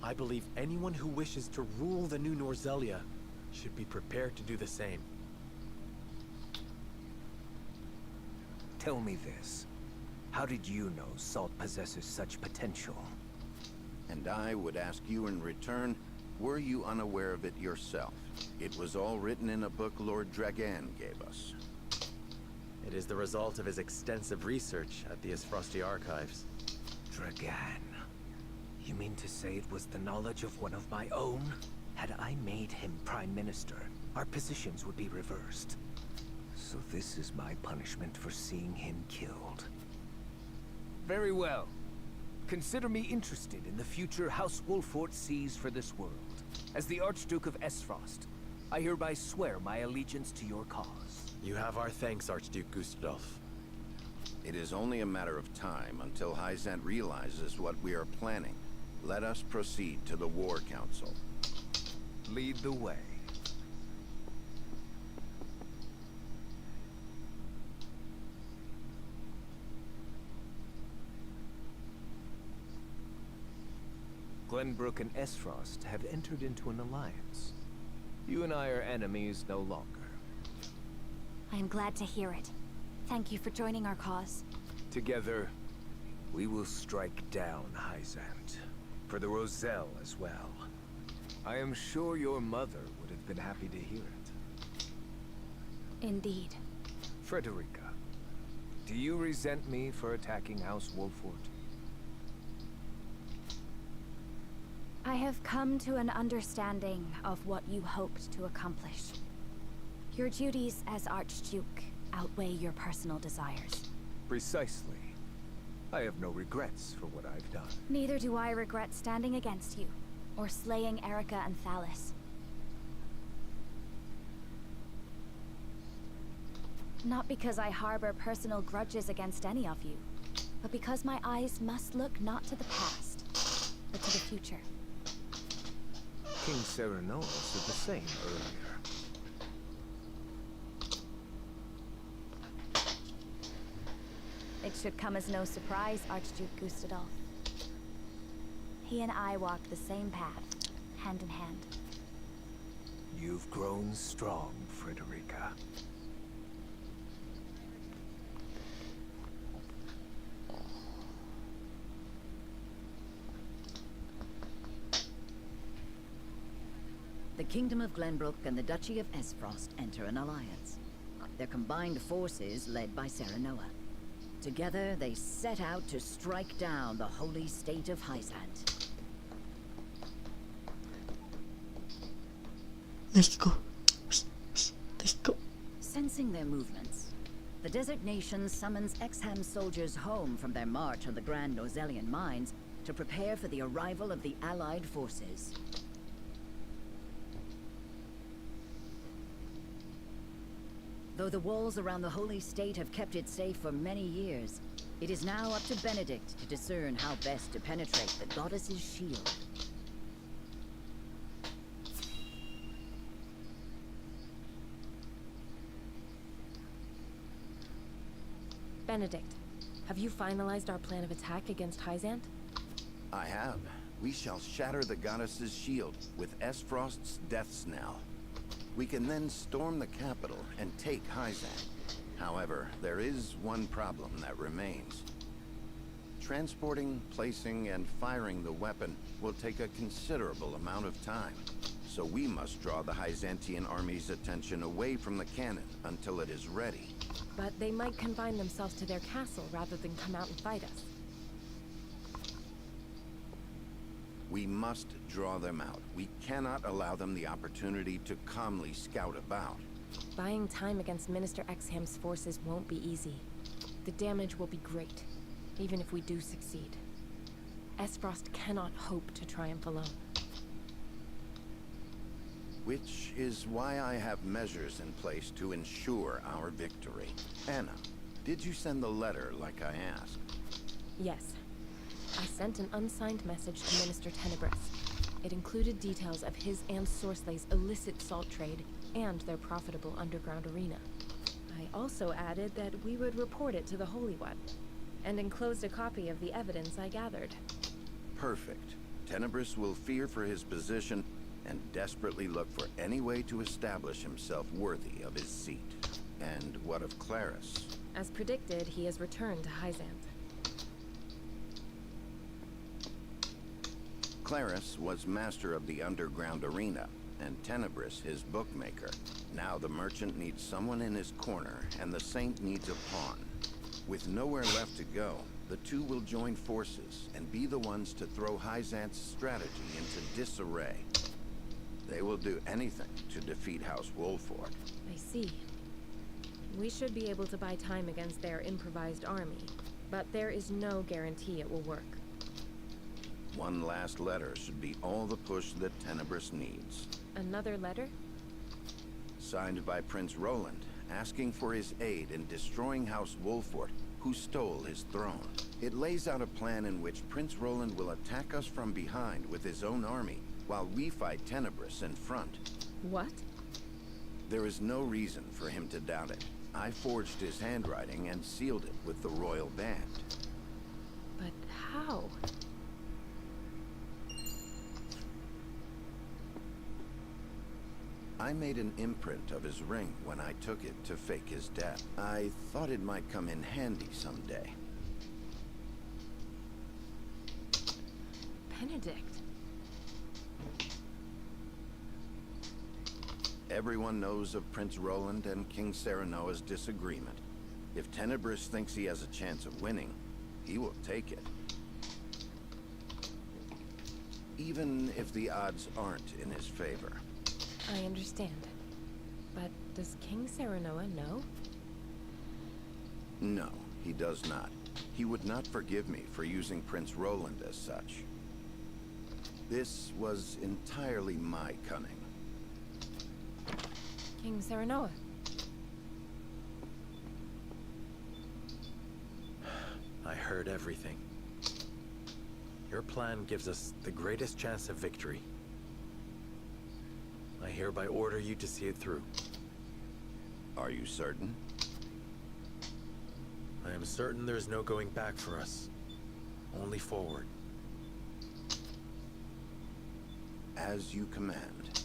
I believe anyone who wishes to rule the new Norzelia should be prepared to do the same. Tell me this. How did you know Salt possesses such potential? And I would ask you in return, were you unaware of it yourself? It was all written in a book Lord Dragan gave us. It is the result of his extensive research at the Aesfrost archives. Dragan. You mean to say it was the knowledge of one of my own? Had I made him Prime Minister, our positions would be reversed. So this is my punishment for seeing him killed. Very well. Consider me interested in the future House Wolffort sees for this world. As the Archduke of Aesfrost, I hereby swear my allegiance to your cause. You have our thanks, Archduke Gustadolf. It is only a matter of time until Hyzante realizes what we are planning. Let us proceed to the War Council. Lead the way. Glenbrook and Aesfrost have entered into an alliance. You and I are enemies no longer. I am glad to hear it. Thank you for joining our cause. Together, we will strike down Hyzante. For the Roselle as well. I am sure your mother would have been happy to hear it. Indeed. Frederica, do you resent me for attacking House Wolffort? I have come to an understanding of what you hoped to accomplish. Your duties as Archduke outweigh your personal desires. Precisely. I have no regrets for what I've done. Neither do I regret standing against you, or slaying Erica and Thalis. Not because I harbor personal grudges against any of you, but because my eyes must look not to the past, but to the future. King Serenoa said the same earlier. It should come as no surprise, Archduke Gustadolf. He and I walked the same path, hand in hand. You've grown strong, Frederica. The Kingdom of Glenbrook and the Duchy of Aesfrost enter an alliance. Their combined forces led by Serenoa. Together, they set out to strike down the holy state of Hyzante. Let's go. Let's go. Sensing their movements, the desert nation summons Exham soldiers home from their march on the Grand Norzelian mines to prepare for the arrival of the Allied forces. Though the walls around the holy state have kept it safe for many years, it is now up to Benedict to discern how best to penetrate the goddess's shield. Benedict, have you finalized our plan of attack against Hyzante? I have. We shall shatter the goddess's shield with Aesfrost's death knell. We can then storm the capital and take Hyzante. However, there is one problem that remains. Transporting, placing, and firing the weapon will take a considerable amount of time. So we must draw the Hyzantean army's attention away from the cannon until it is ready. But they might confine themselves to their castle rather than come out and fight us. We must draw them out. We cannot allow them the opportunity to calmly scout about. Buying time against Minister Exham's forces won't be easy. The damage will be great, even if we do succeed. Aesfrost cannot hope to triumph alone. Which is why I have measures in place to ensure our victory. Anna, did you send the letter like I asked? Yes. I sent an unsigned message to Minister Tenebris. It included details of his and Sorslay's illicit salt trade and their profitable underground arena. I also added that we would report it to the Holy One. and enclosed a copy of the evidence I gathered. Perfect. Tenebris will fear for his position and desperately look for any way to establish himself worthy of his seat. And what of Claris? As predicted, he has returned to Hyzante. Claris was master of the underground arena, and Tenebris his bookmaker. Now the merchant needs someone in his corner, and the saint needs a pawn. With nowhere left to go, the two will join forces and be the ones to throw Hyzante's strategy into disarray. They will do anything to defeat House Wolffort. I see. We should be able to buy time against their improvised army, but there is no guarantee it will work. One last letter should be all the push that Tenebris needs. Another letter? Signed by Prince Roland, asking for his aid in destroying House Wolffort, who stole his throne. It lays out a plan in which Prince Roland will attack us from behind with his own army, while we fight Tenebris in front. What? There is no reason for him to doubt it. I forged his handwriting and sealed it with the royal band. But how? I made an imprint of his ring when I took it to fake his death. I thought it might come in handy someday. Benedict. Everyone knows of Prince Roland and King Serenoa's disagreement. If Tenebris thinks he has a chance of winning, he will take it. Even if the odds aren't in his favor. I understand. But does King Serenoa know? No, he does not. He would not forgive me for using Prince Roland as such. This was entirely my cunning. King Serenoa. I heard everything. Your plan gives us the greatest chance of victory. I hereby order you to see it through. Are you certain? I am certain there is no going back for us. Only forward. As you command.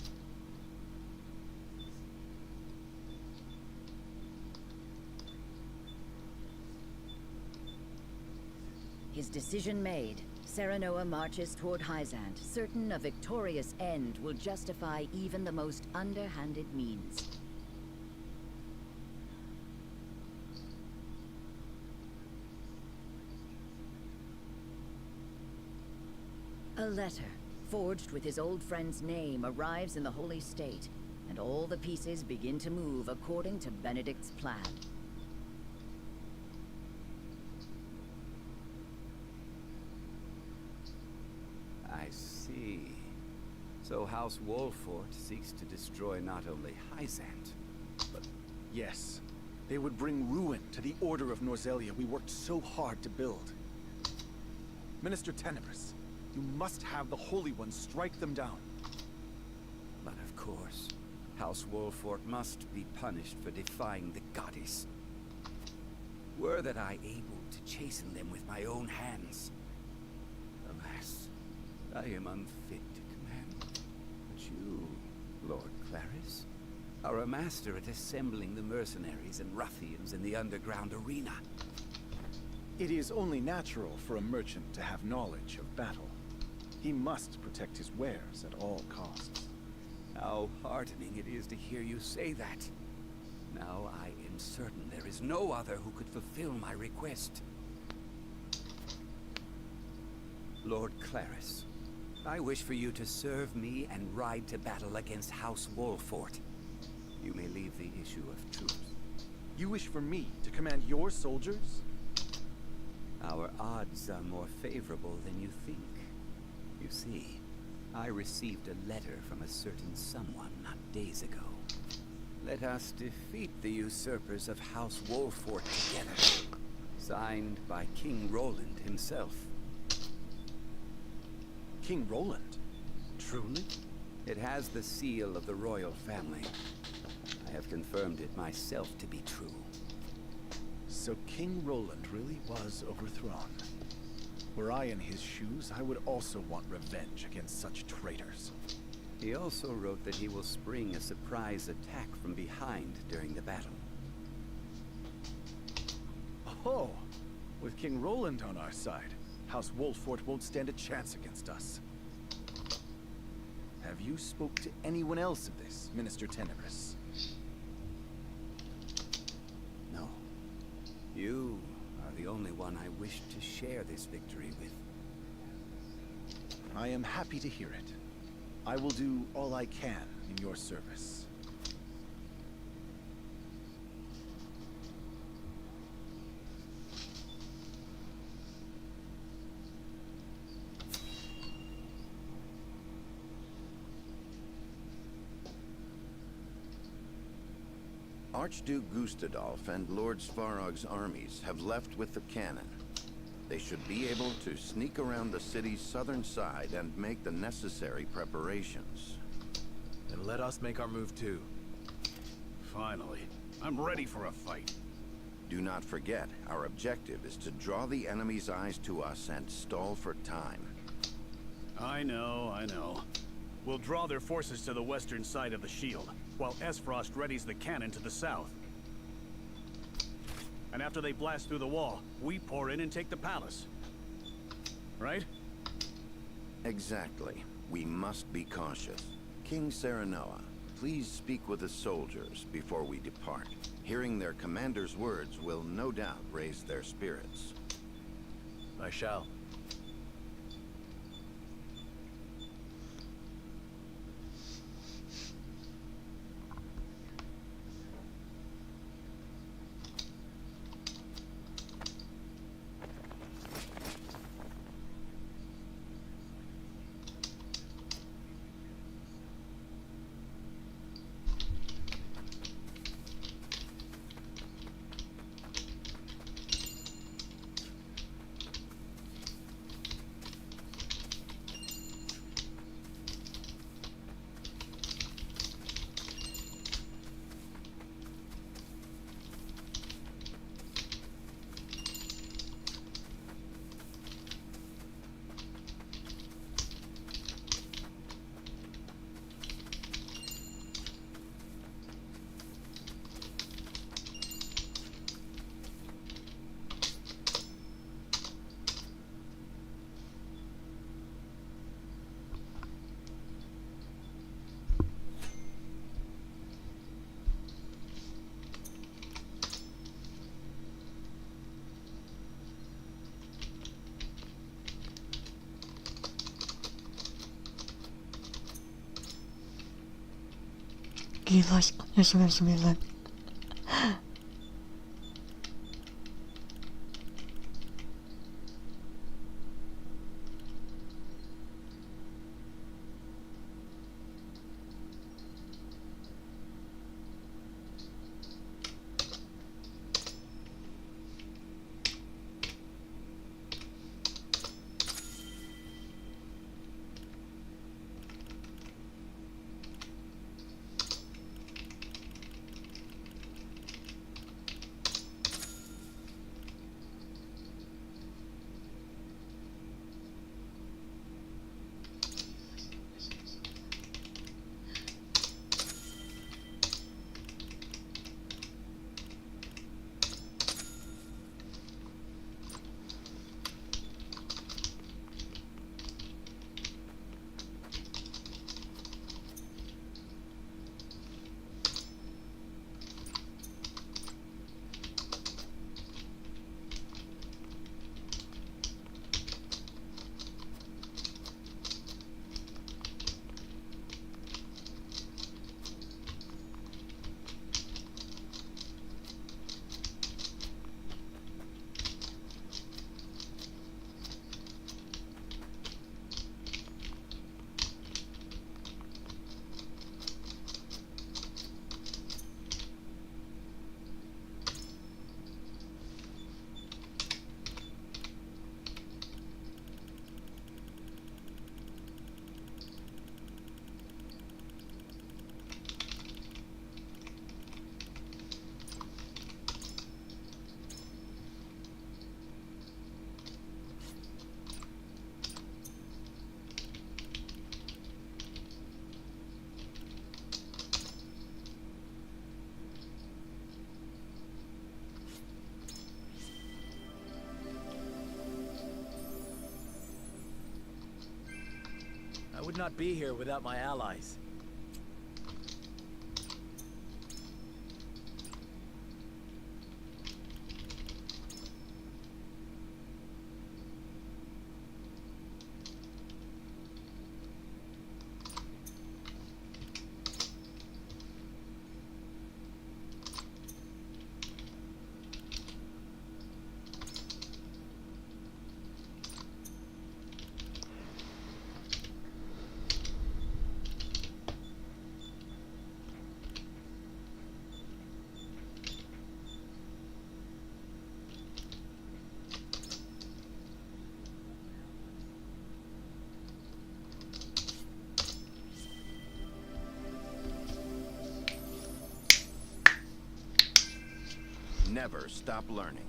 His decision made, Serenoa marches toward Hyzante, certain a victorious end will justify even the most underhanded means. A letter, forged with his old friend's name, arrives in the Holy State, and all the pieces begin to move according to Benedict's plan. I see. So House Wolffort seeks to destroy not only Hyzante, but... Yes. They would bring ruin to the Order of Norzelia we worked so hard to build. Minister Tenebris, you must have the Holy Ones strike them down. But of course, House Wolffort must be punished for defying the goddess. Were that I able to chasten them with my own hands. Alas, I am unfit to command. But you, Lord Claris, are a master at assembling the mercenaries and ruffians in the underground arena. It is only natural for a merchant to have knowledge of battle. He must protect his wares at all costs. How heartening it is to hear you say that. Now I am certain there is no other who could fulfill my request. Lord Claris, I wish for you to serve me and ride to battle against House Wolffort. You may leave the issue of troops. You wish for me to command your soldiers? Our odds are more favorable than you think. You see, I received a letter from a certain someone not days ago. Let us defeat the usurpers of House Wolffort together. Signed by King Roland himself. King Roland? Truly? It has the seal of the royal family. I have confirmed it myself to be true. So King Roland really was overthrown. Were I in his shoes, I would also want revenge against such traitors. He also wrote that he will spring a surprise attack from behind during the battle. Oh, with King Roland on our side, House Wolffort won't stand a chance against us. Have you spoke to anyone else of this, Minister Tenebris? No. You are the only one I wish to share this victory with. I am happy to hear it. I will do all I can in your service. Archduke Gustadolf and Lord Svarog's armies have left with the cannon. They should be able to sneak around the city's southern side and make the necessary preparations. And let us make our move too. Finally, I'm ready for a fight. Do not forget, our objective is to draw the enemy's eyes to us and stall for time. I know. We'll draw their forces to the western side of the shield, while Aesfrost readies the cannon to the south. And after they blast through the wall, we pour in and take the palace. Right? Exactly. We must be cautious. King Serenoa, please speak with the soldiers before we depart. Hearing their commander's words will no doubt raise their spirits. I shall. Gila, 99. would not be here without my allies. Never stop learning.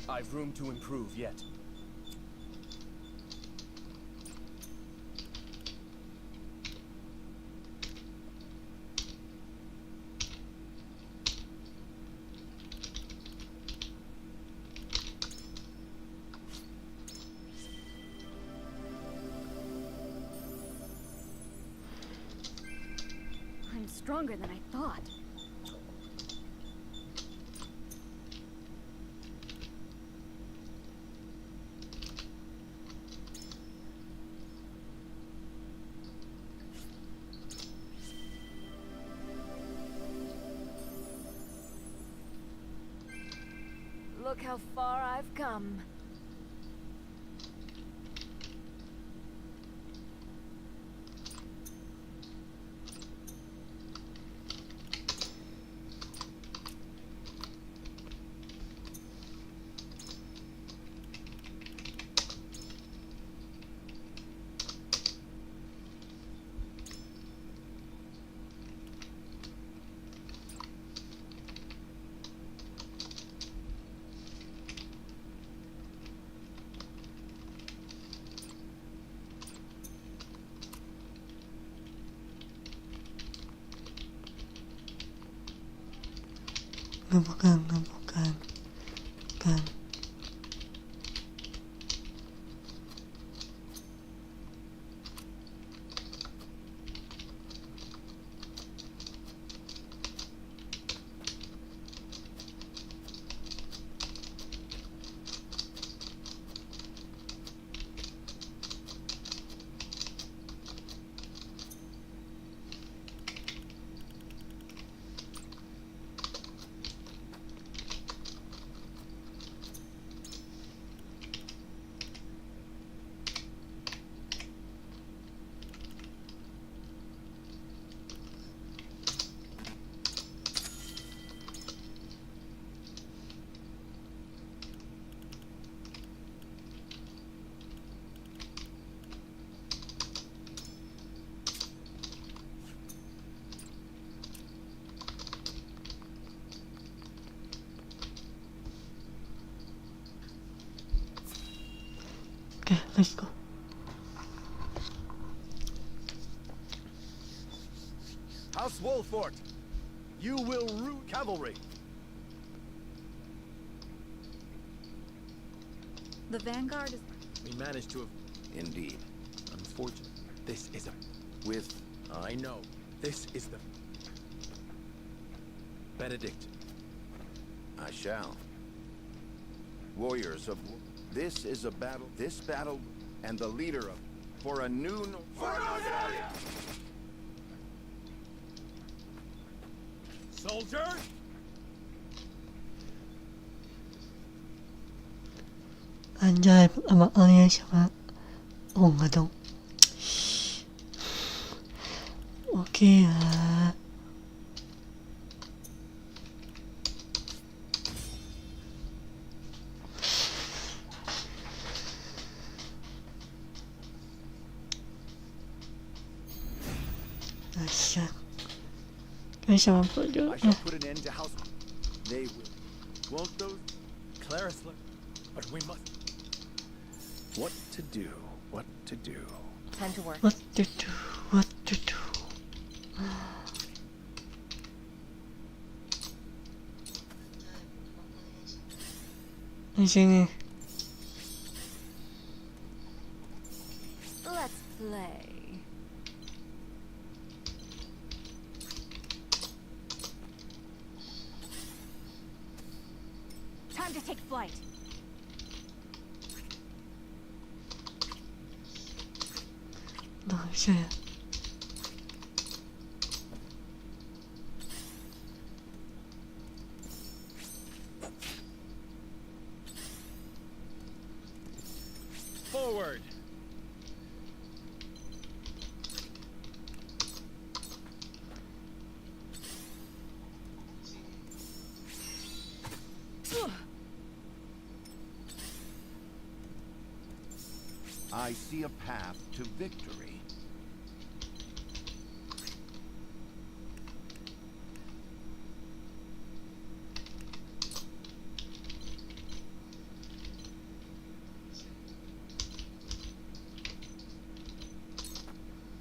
I've room to improve yet. I'm stronger than I thought. Look how far I've come. Bukan. Okay, let's go. House Wolffort, you will root cavalry. The vanguard is... We managed to have... Indeed. Unfortunate. This is a... With... I know. This is the... Benedict. I shall. Warriors of... This is a battle. This battle and the leader of... For a new... For Norzelia! Soldiers! Anjay, awalnya sama nggak dong. Oke ya. ไม่ใช่มาพูดเยอะ I shall put an end to house. They will. Won't those? Clarisler, but we must. What to do? What to do? Time to work. What to do? What to do? 이제는 Let's play. Time to take flight. 너 있어야. Forward. I see a path to victory.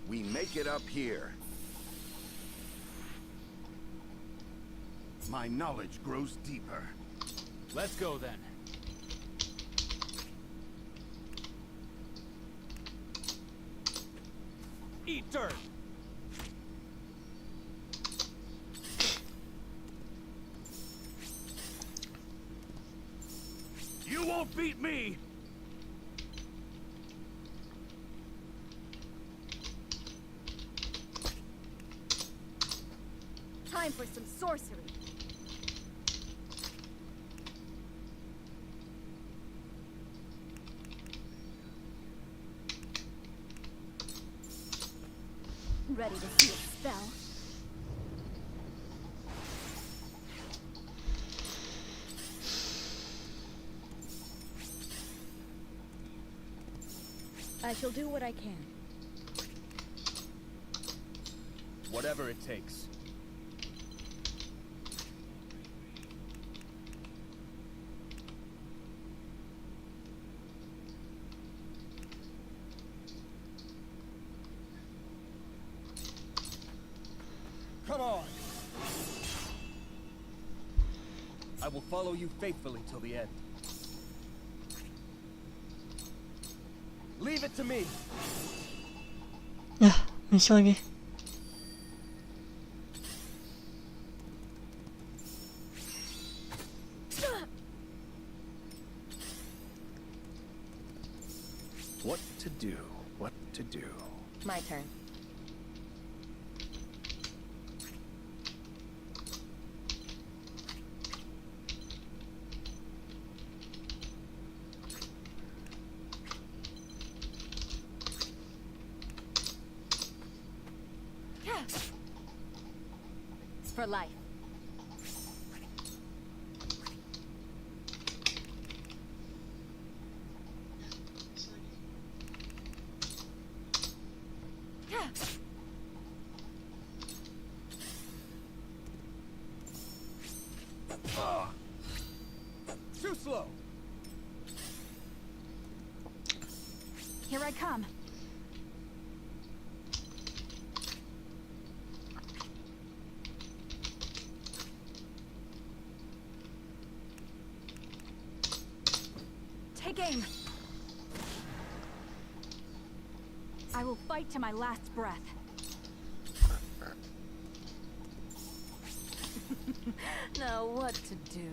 We make it up here. My knowledge grows deeper. Let's go then. Eat dirt. You won't beat me! Time for some sorcery. Ready to see a spell? I shall do what I can. Whatever it takes. Come on! I will follow you faithfully till the end. Leave it to me! 야, 미션하게. What to do? What to do? My turn. For life. Too slow! Here I come. Take aim. I will fight to my last breath. Now what to do?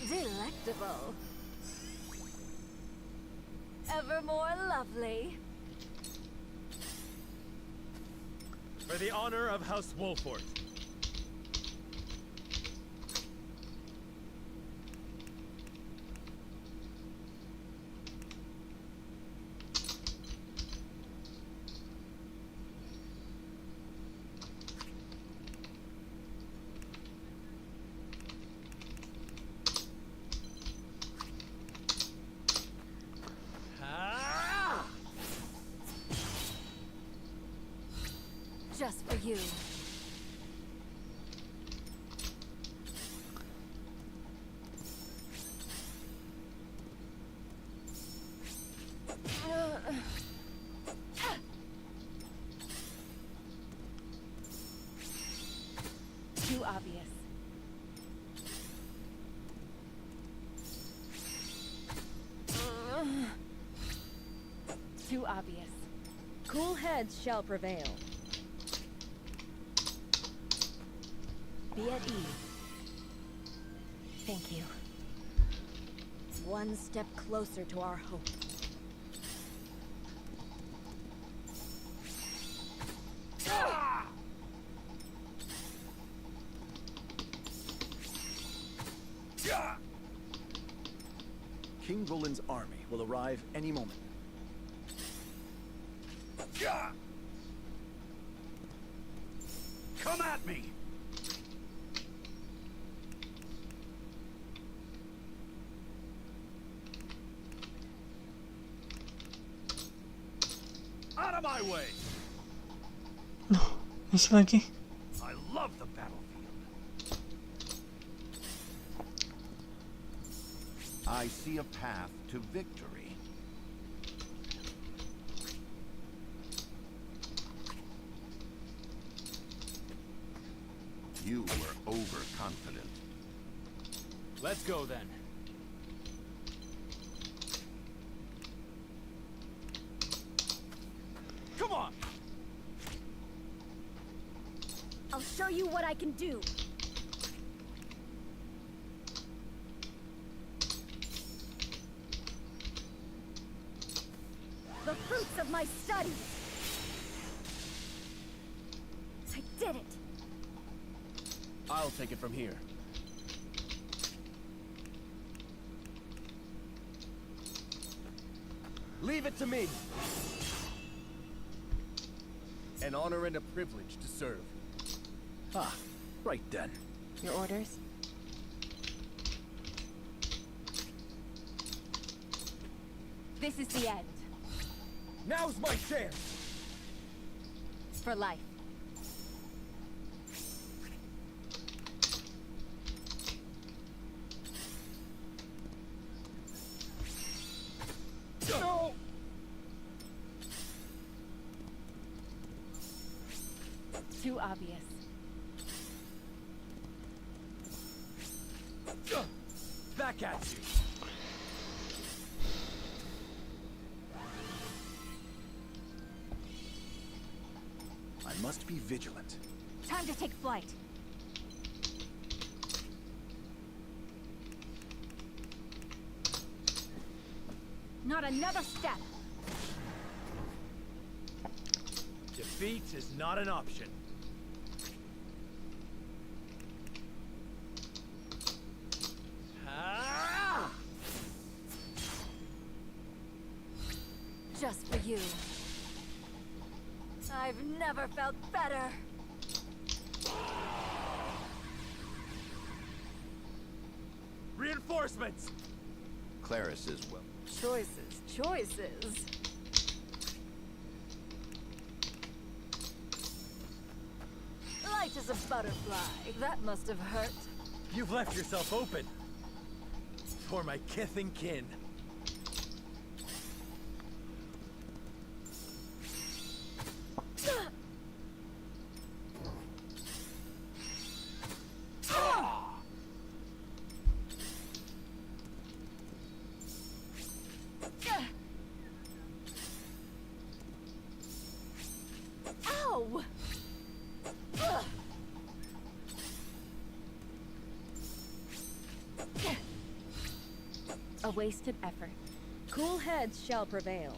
Delectable. Ever more lovely. For the honor of House Wolffort. Just for you. Too obvious. Too obvious. Cool heads shall prevail. Be at ease. Thank you. One step closer to our hope. King Roland's army will arrive any moment. Come at me! Out of my way! No, bisa lagi. I love the battlefield. I see a path to victory. You were overconfident. Let's go then. Come on! I'll show you what I can do. The fruits of my studies. I did it. I'll take it from here. Leave it to me. An honor and a privilege to serve. Ah, right then. Your orders? This is the end. Now's my chance! For life. No! Too obvious. Back at you! I must be vigilant. Time to take flight. Not another step. Defeat is not an option. Ah! Just for you. I've never felt better. Reinforcements! Claris is well. Choices, choices. Light as a butterfly. That must have hurt. You've left yourself open. For my kith and kin. Ow! A wasted effort. Cool heads shall prevail.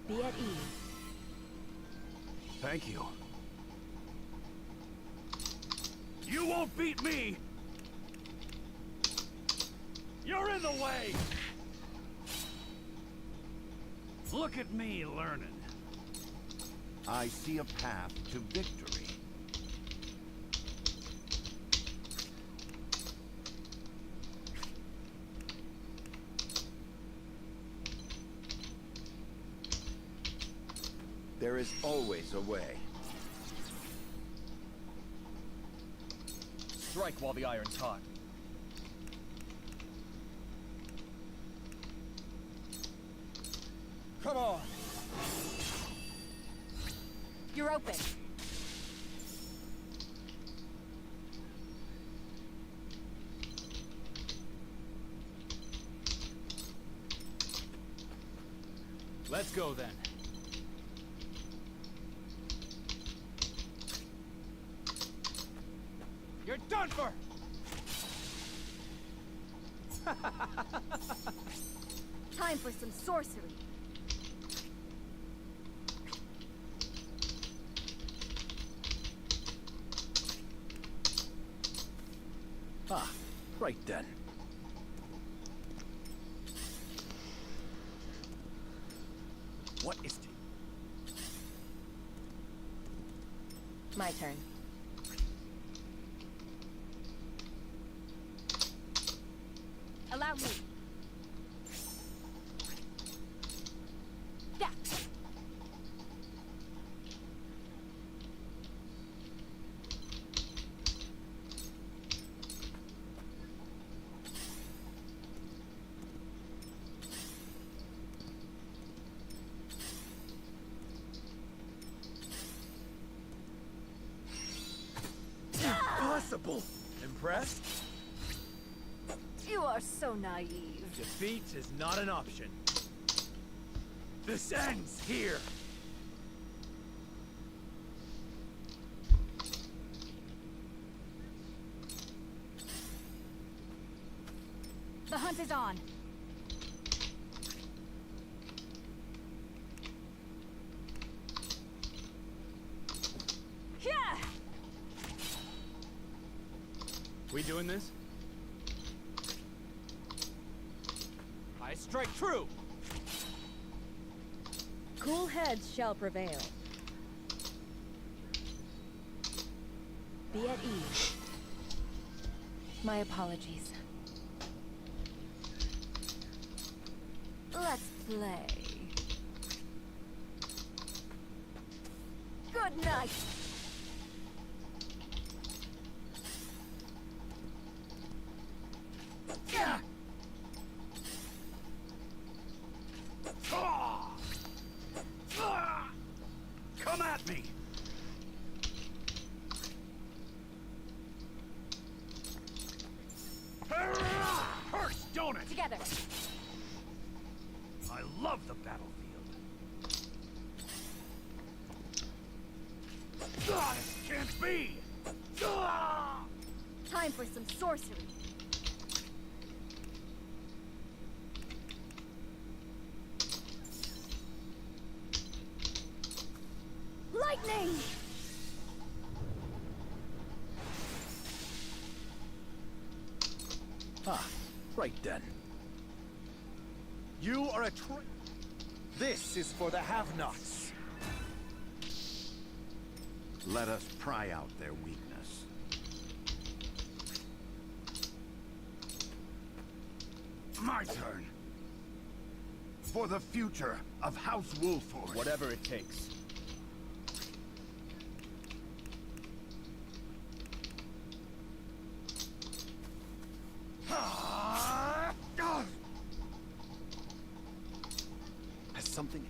Be at ease. Thank you. You won't beat me! You're in the way! Look at me learning. I see a path to victory. There is always a way. Strike while the iron's hot. Come on! You're open. Let's go then. You're done for! Time for some sorcery. Ah, right then. What is it? My turn. Allow me. Yeah. Impossible! Impressed? You are so naive. Defeat is not an option. This ends here! The hunt is on. Yeah! We doing this? I strike true! Cool heads shall prevail. Be at ease. My apologies. Let's play. Good night. Yeah! Come at me! Hurts, don't it? Together. I love the battlefield. This can't be! Time for some sorcery. Lightning! Ah, right then. You are a This is for the have-nots. Let us pry out their weakness. My turn. For the future of House Wolffort. Whatever it takes. Has something...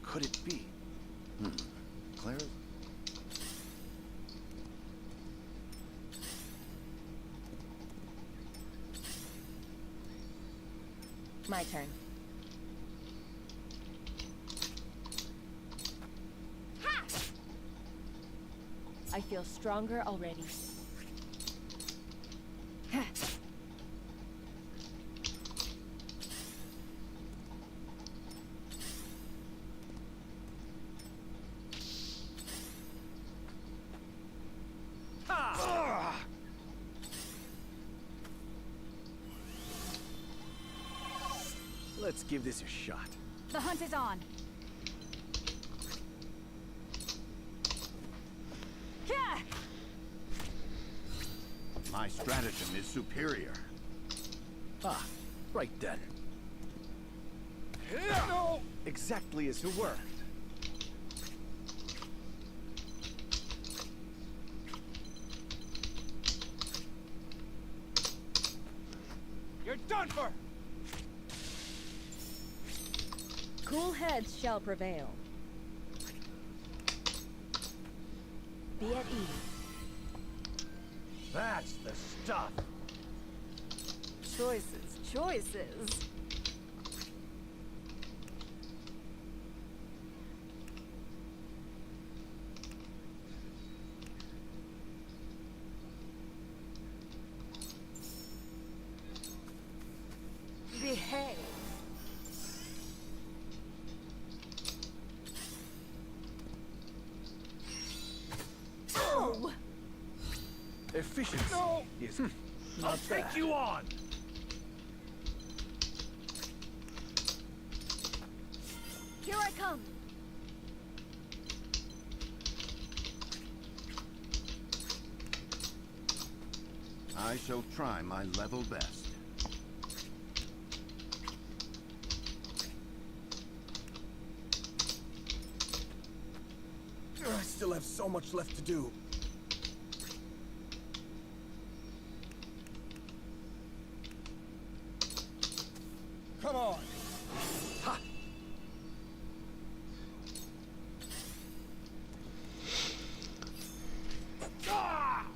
Could it be? Claire? My turn. Ha! I feel stronger already. Let's give this a shot. The hunt is on. Yeah! My stratagem is superior. Ah, right then. No! Exactly as it worked. Done for! Cool heads shall prevail. Be at ease. That's the stuff. Choices, choices. Behave. Oh! Efficiency is I'll take you on. Here I come. I shall try my level best. I still have so much left to do. Come on. Ha. Ah!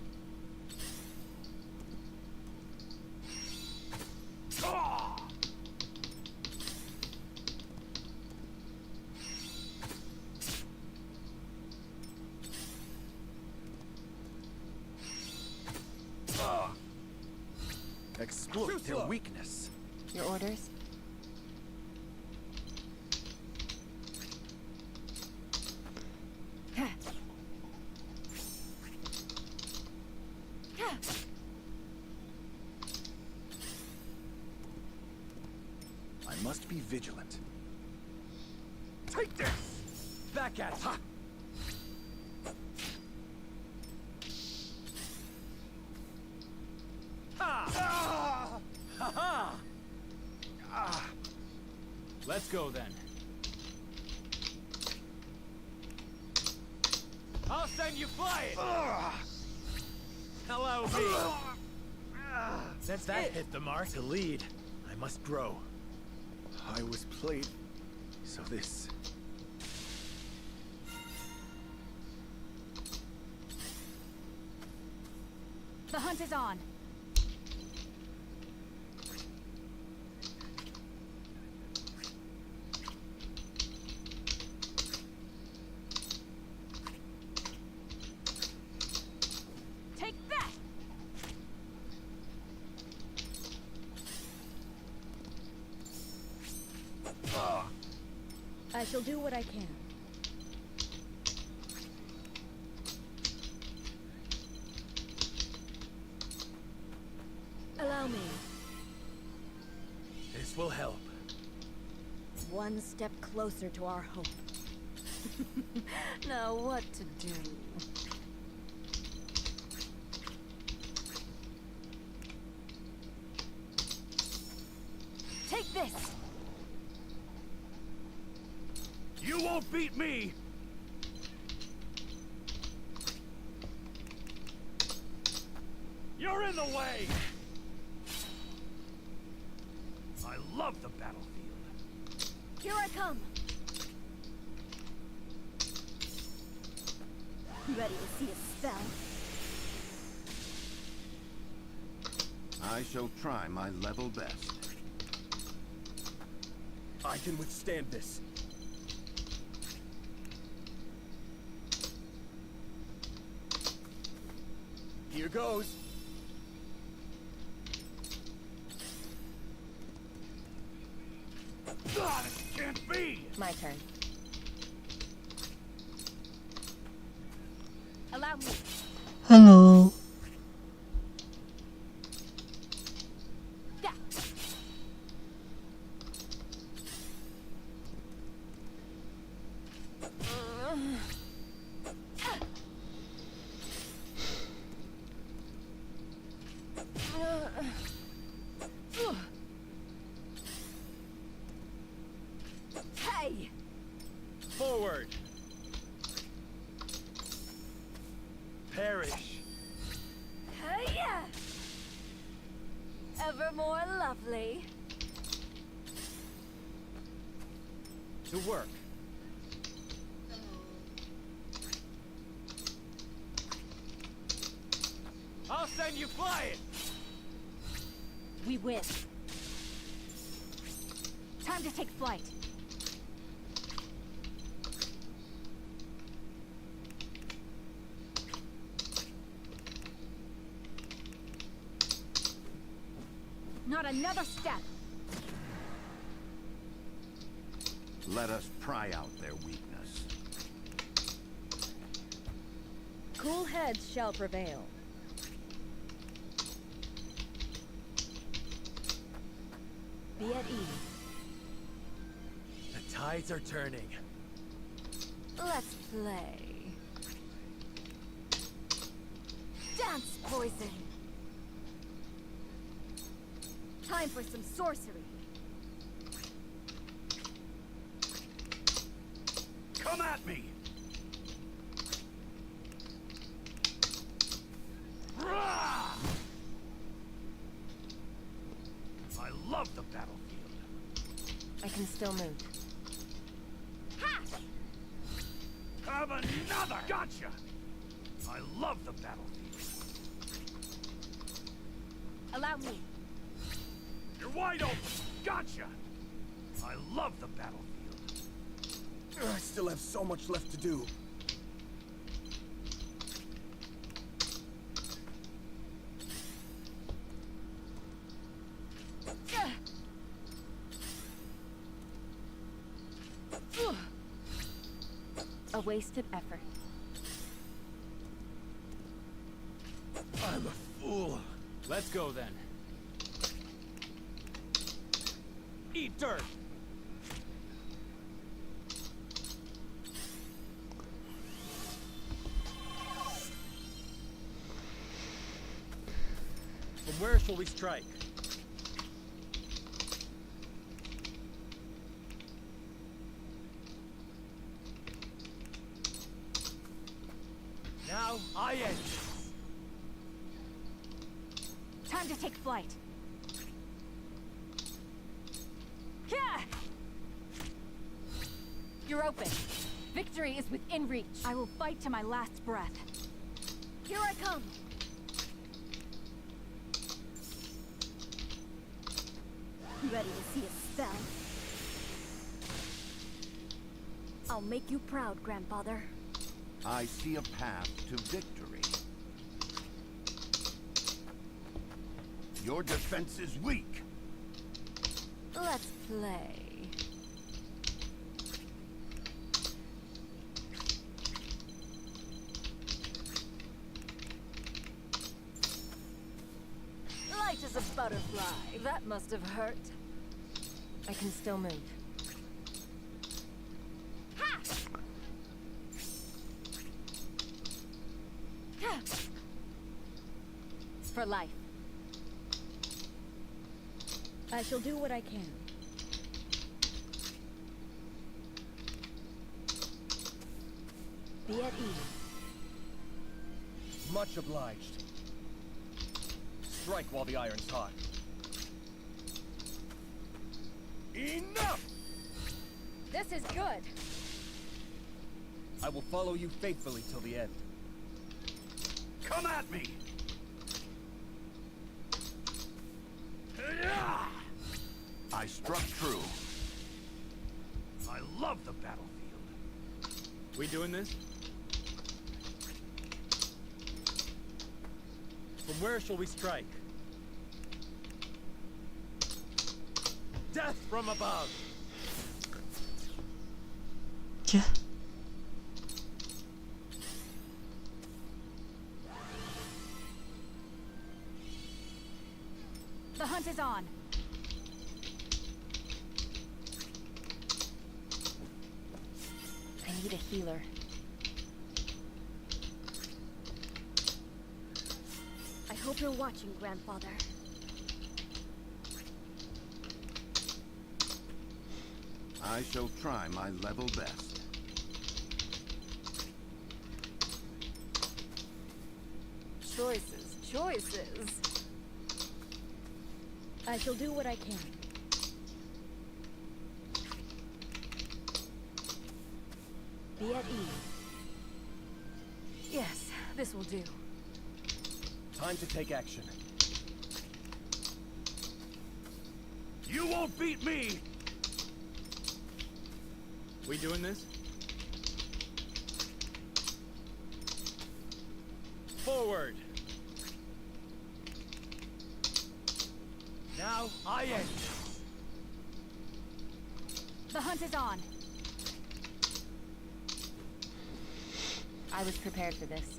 Ah! Exploit their weakness. Your orders? I must be vigilant. Take this! Back at it! Ha! Ha! Ha ha! Ah! Let's go then. I'll send you flying! Hello, me! Since that hit the mark to lead, I must grow. I was played, so this... The hunt is on. Take that! I shall do what I can. Allow me. This will help. One step closer to our hope. Now what to do? Take this! You won't beat me! You're in the way! I love the battlefield. Here I come! Ready to see a spell? I shall try my level best. I can withstand this. Here goes. God, it can't be! My turn. Allow me. Hello. Yeah. Hey! Forward! Perish! Hey! Ever more lovely. Nicely. To work. I'll send you flying! We win. Time to take flight. Not another step. Let us pry out their weakness. Cool heads shall prevail. Be at ease. The tides are turning. Let's play. Dance, poison. Time for some sorcery. Come at me! I love the battlefield. I can still move. Have another! Gotcha! I love the battlefield. Allow me. You're wide open! Gotcha! I love the battlefield. I still have so much left to do. A wasted effort. I'm a fool. Let's go then. Eat dirt! From where shall we strike? Now I end this. Time to take flight. Yeah! You're open. Victory is within reach. I will fight to my last breath. Here I come. Ready to see a spell? I'll make you proud, Grandfather. I see a path to victory. Your defense is weak. Let's play. Light as a butterfly. That must have hurt. I can still move. For life. I shall do what I can. Be at ease. Much obliged. Strike while the iron's hot. Enough! This is good. I will follow you faithfully till the end. Come at me! I struck true. I love the battlefield. We doing this? From where shall we strike? Death from above! Yeah. The hunt is on. I need a healer. I hope you're watching, Grandfather. I shall try my level best. Choices, choices. I shall do what I can. Be at ease. Yes, this will do. Time to take action. You won't beat me! We doing this? Forward! Now I end. The hunt is on. I was prepared for this.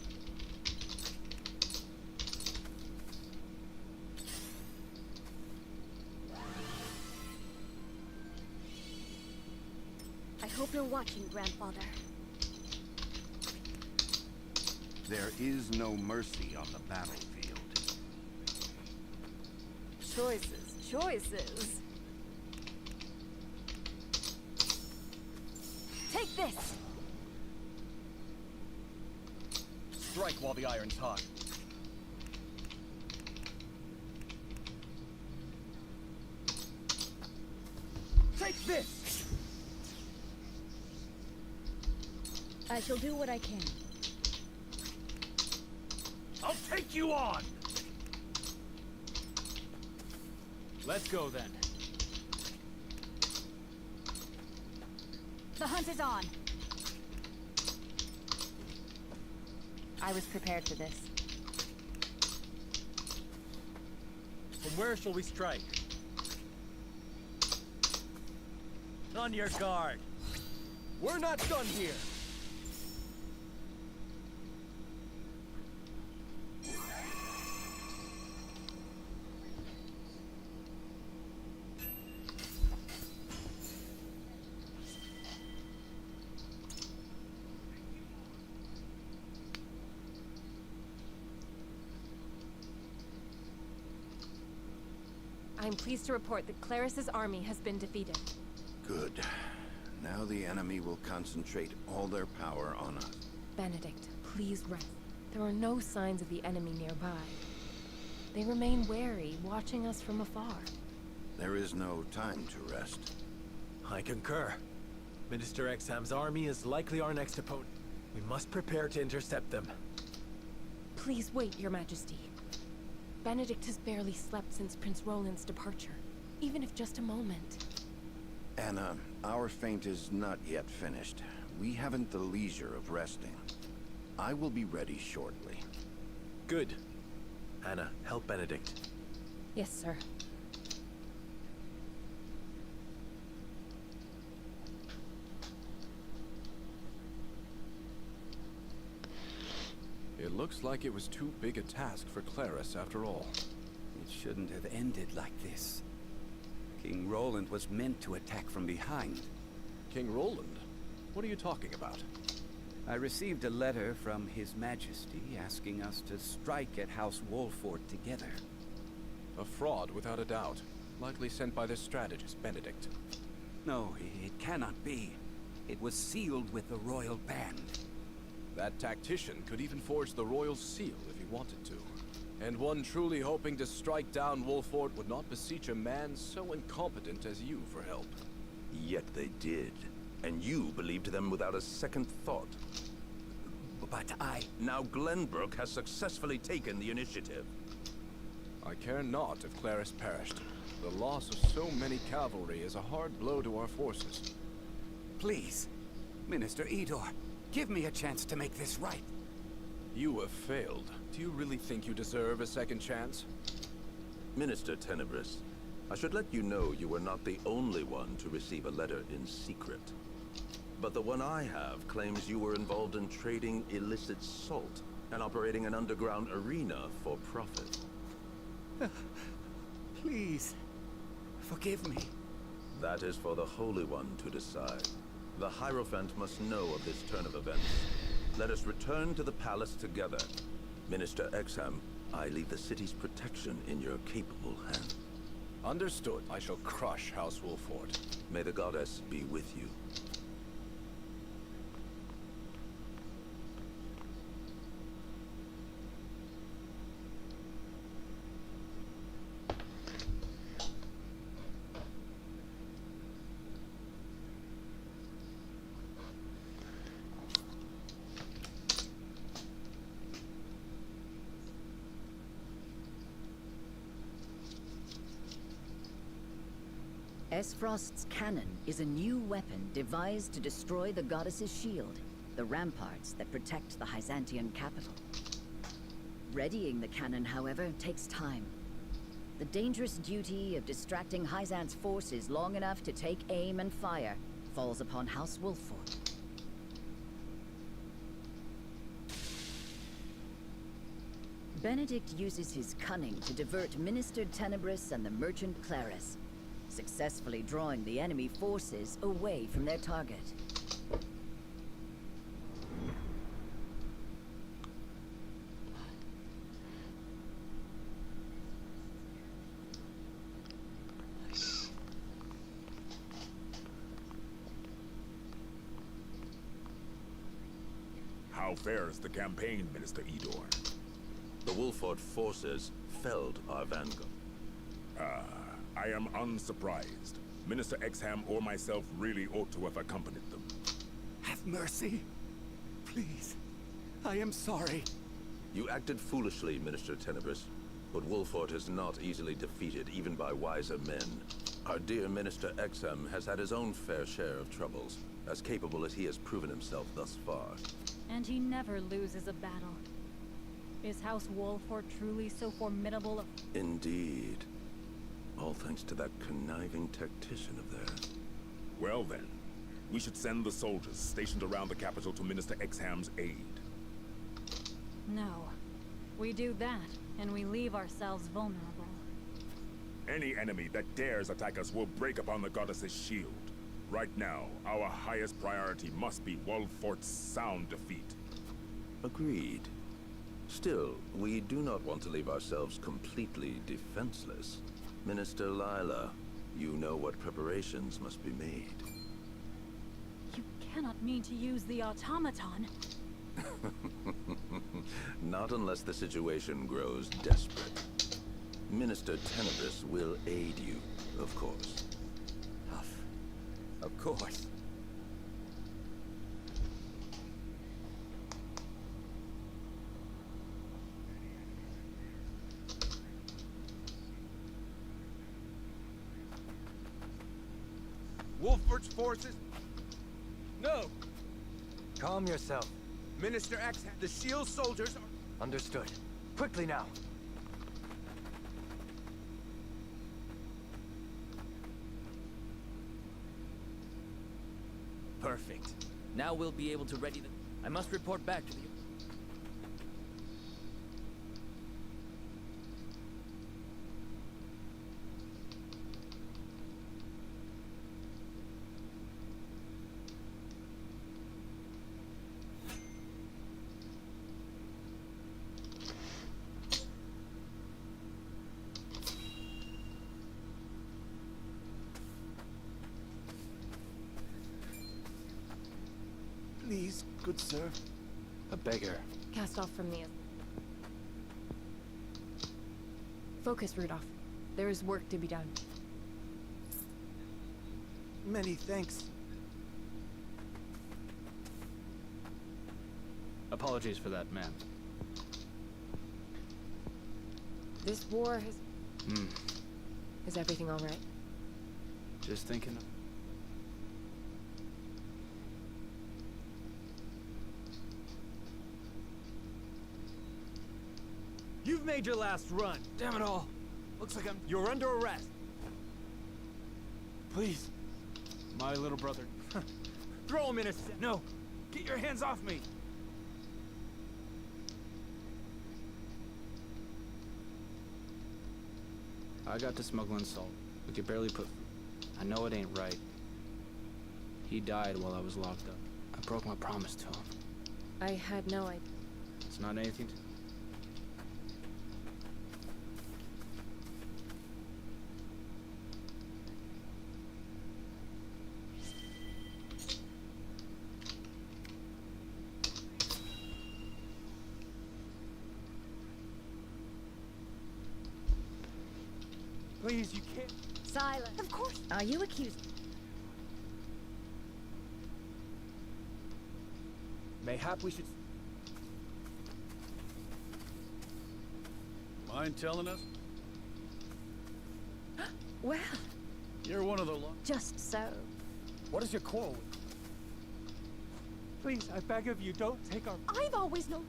I hope you're watching, Grandfather. There is no mercy on the battlefield. Choices, choices. Take this! Strike while the iron's hot. Take this! I shall do what I can. I'll take you on! Let's go then. The hunt is on. I was prepared for this. From where shall we strike? On your guard. We're not done here. I'm pleased to report that Claris's army has been defeated. Good. Now the enemy will concentrate all their power on us. Benedict, please rest. There are no signs of the enemy nearby. They remain wary, watching us from afar. There is no time to rest. I concur. Minister Exham's army is likely our next opponent. We must prepare to intercept them. Please wait, Your Majesty. Benedict has barely slept since Prince Roland's departure, even if just a moment. Anna, our feint is not yet finished. We haven't the leisure of resting. I will be ready shortly. Good. Anna, help Benedict. Yes, sir. It looks like it was too big a task for Claris after all. It shouldn't have ended like this. King Roland was meant to attack from behind. King Roland? What are you talking about? I received a letter from His Majesty asking us to strike at House Wolffort together. A fraud, without a doubt. Likely sent by this strategist, Benedict. No, it cannot be. It was sealed with the royal band. That tactician could even forge the royal seal if he wanted to. And one truly hoping to strike down Wolffort would not beseech a man so incompetent as you for help. Yet they did. And you believed them without a second thought. But Now Glenbrook has successfully taken the initiative. I care not if Claris perished. The loss of so many cavalry is a hard blow to our forces. Please, Minister Idor, give me a chance to make this right. You have failed. Do you really think you deserve a second chance? Minister Tenebris, I should let you know you were not the only one to receive a letter in secret. But the one I have claims you were involved in trading illicit salt and operating an underground arena for profit. Please, forgive me. That is for the Holy One to decide. The Hierophant must know of this turn of events. Let us return to the palace together. Minister Exham, I leave the city's protection in your capable hands. Understood. I shall crush House Wolffort. May the goddess be with you. Aesfrost's cannon is a new weapon devised to destroy the goddess's shield, the ramparts that protect the Hyzantean capital. Readying the cannon, however, takes time. The dangerous duty of distracting Hyzante's forces long enough to take aim and fire falls upon House Wolffort. Benedict uses his cunning to divert Minister Tenebris and the merchant Claris, successfully drawing the enemy forces away from their target. How fares the campaign, Minister Edor? The Wolffort forces felled our vanguard. I am unsurprised. Minister Exham or myself really ought to have accompanied them. Have mercy. Please. I am sorry. You acted foolishly, Minister Tenebris. But Wolffort is not easily defeated, even by wiser men. Our dear Minister Exham has had his own fair share of troubles, as capable as he has proven himself thus far. And he never loses a battle. Is House Wolffort truly so formidable? Indeed. All thanks to that conniving tactician of theirs. Well then, we should send the soldiers stationed around the capital to Minister Exham's aid. No. We do that, and we leave ourselves vulnerable. Any enemy that dares attack us will break upon the goddess's shield. Right now, our highest priority must be Wolffort's sound defeat. Agreed. Still, we do not want to leave ourselves completely defenseless. Minister Lila, you know what preparations must be made. You cannot mean to use the automaton. Not unless the situation grows desperate. Minister Tenebris will aid you, of course. Of course. Wolffort's forces? No! Calm yourself. Minister X, the shield soldiers are... Understood. Quickly now. Perfect. Now we'll be able to ready the... I must report back to the... Please, good sir. A beggar. Cast off from the... Focus, Rudolph. There is work to be done. Many thanks. Apologies for that, ma'am. This war has... Is everything all right? Just thinking... You've made your last run. Damn it all. Looks like you're under arrest. Please. My little brother. Throw him in a No! Get your hands off me! I got to smuggling salt. We could barely put... I know it ain't right. He died while I was locked up. I broke my promise to him. I had no idea. It's not anything to... Please, you can't... Silence. Of course. Are you accused? Mayhap we should... Mind telling us? Well, You're one of the Just so. What is your quarrel with? Please, I beg of you, don't take our... I've always known...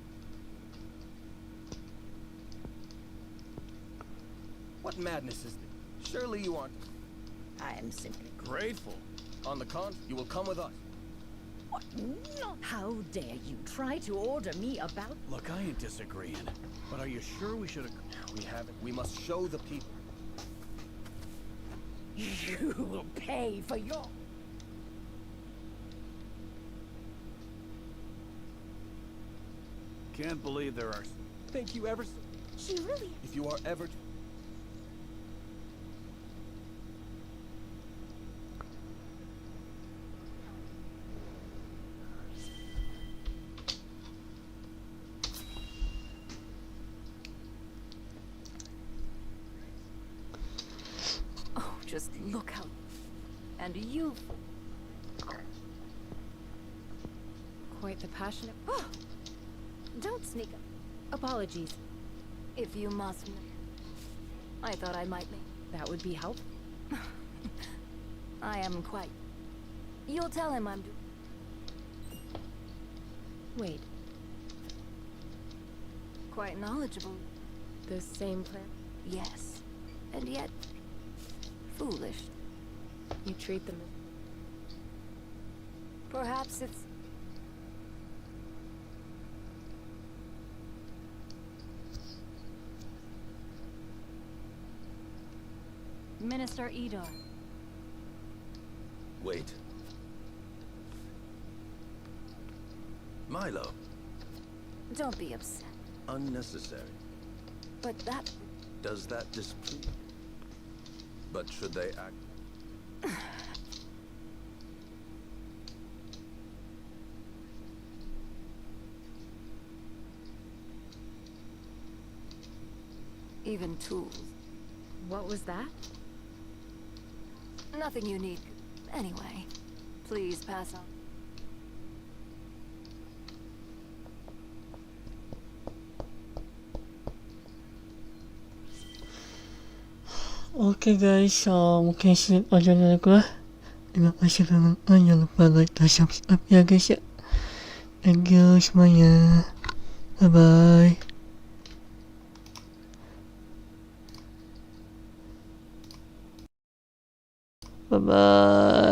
What madness is this? Surely you aren't... I am simply Grateful. On the con, you will come with us. What? No. How dare you try to order me about? Look, I ain't disagreeing, but are you sure we should have... We haven't. We must show the people. You will pay for your... Can't believe there are... Thank you ever so... She really... If you are ever... Oh, just look how... And you... Quite the passionate... Oh! Don't sneak up. Apologies. If you must... I thought I might make... That would be helpful. I am quite... You'll tell him I'm... Wait. Quite knowledgeable. The same plan? Yes. And yet... foolish. You treat them... Perhaps it's... Minister Idor. Wait. Milo. Don't be upset. Unnecessary. But that... Does that displease? But should they act? Even tools. What was that? Nothing you need. Anyway, please pass on. Oke guys, mungkin sedikit aja dari aku lah. Terima kasih telah nonton. Jangan lupa like dan subscribe ya guys ya. Thank you semuanya. Bye bye. Bye bye.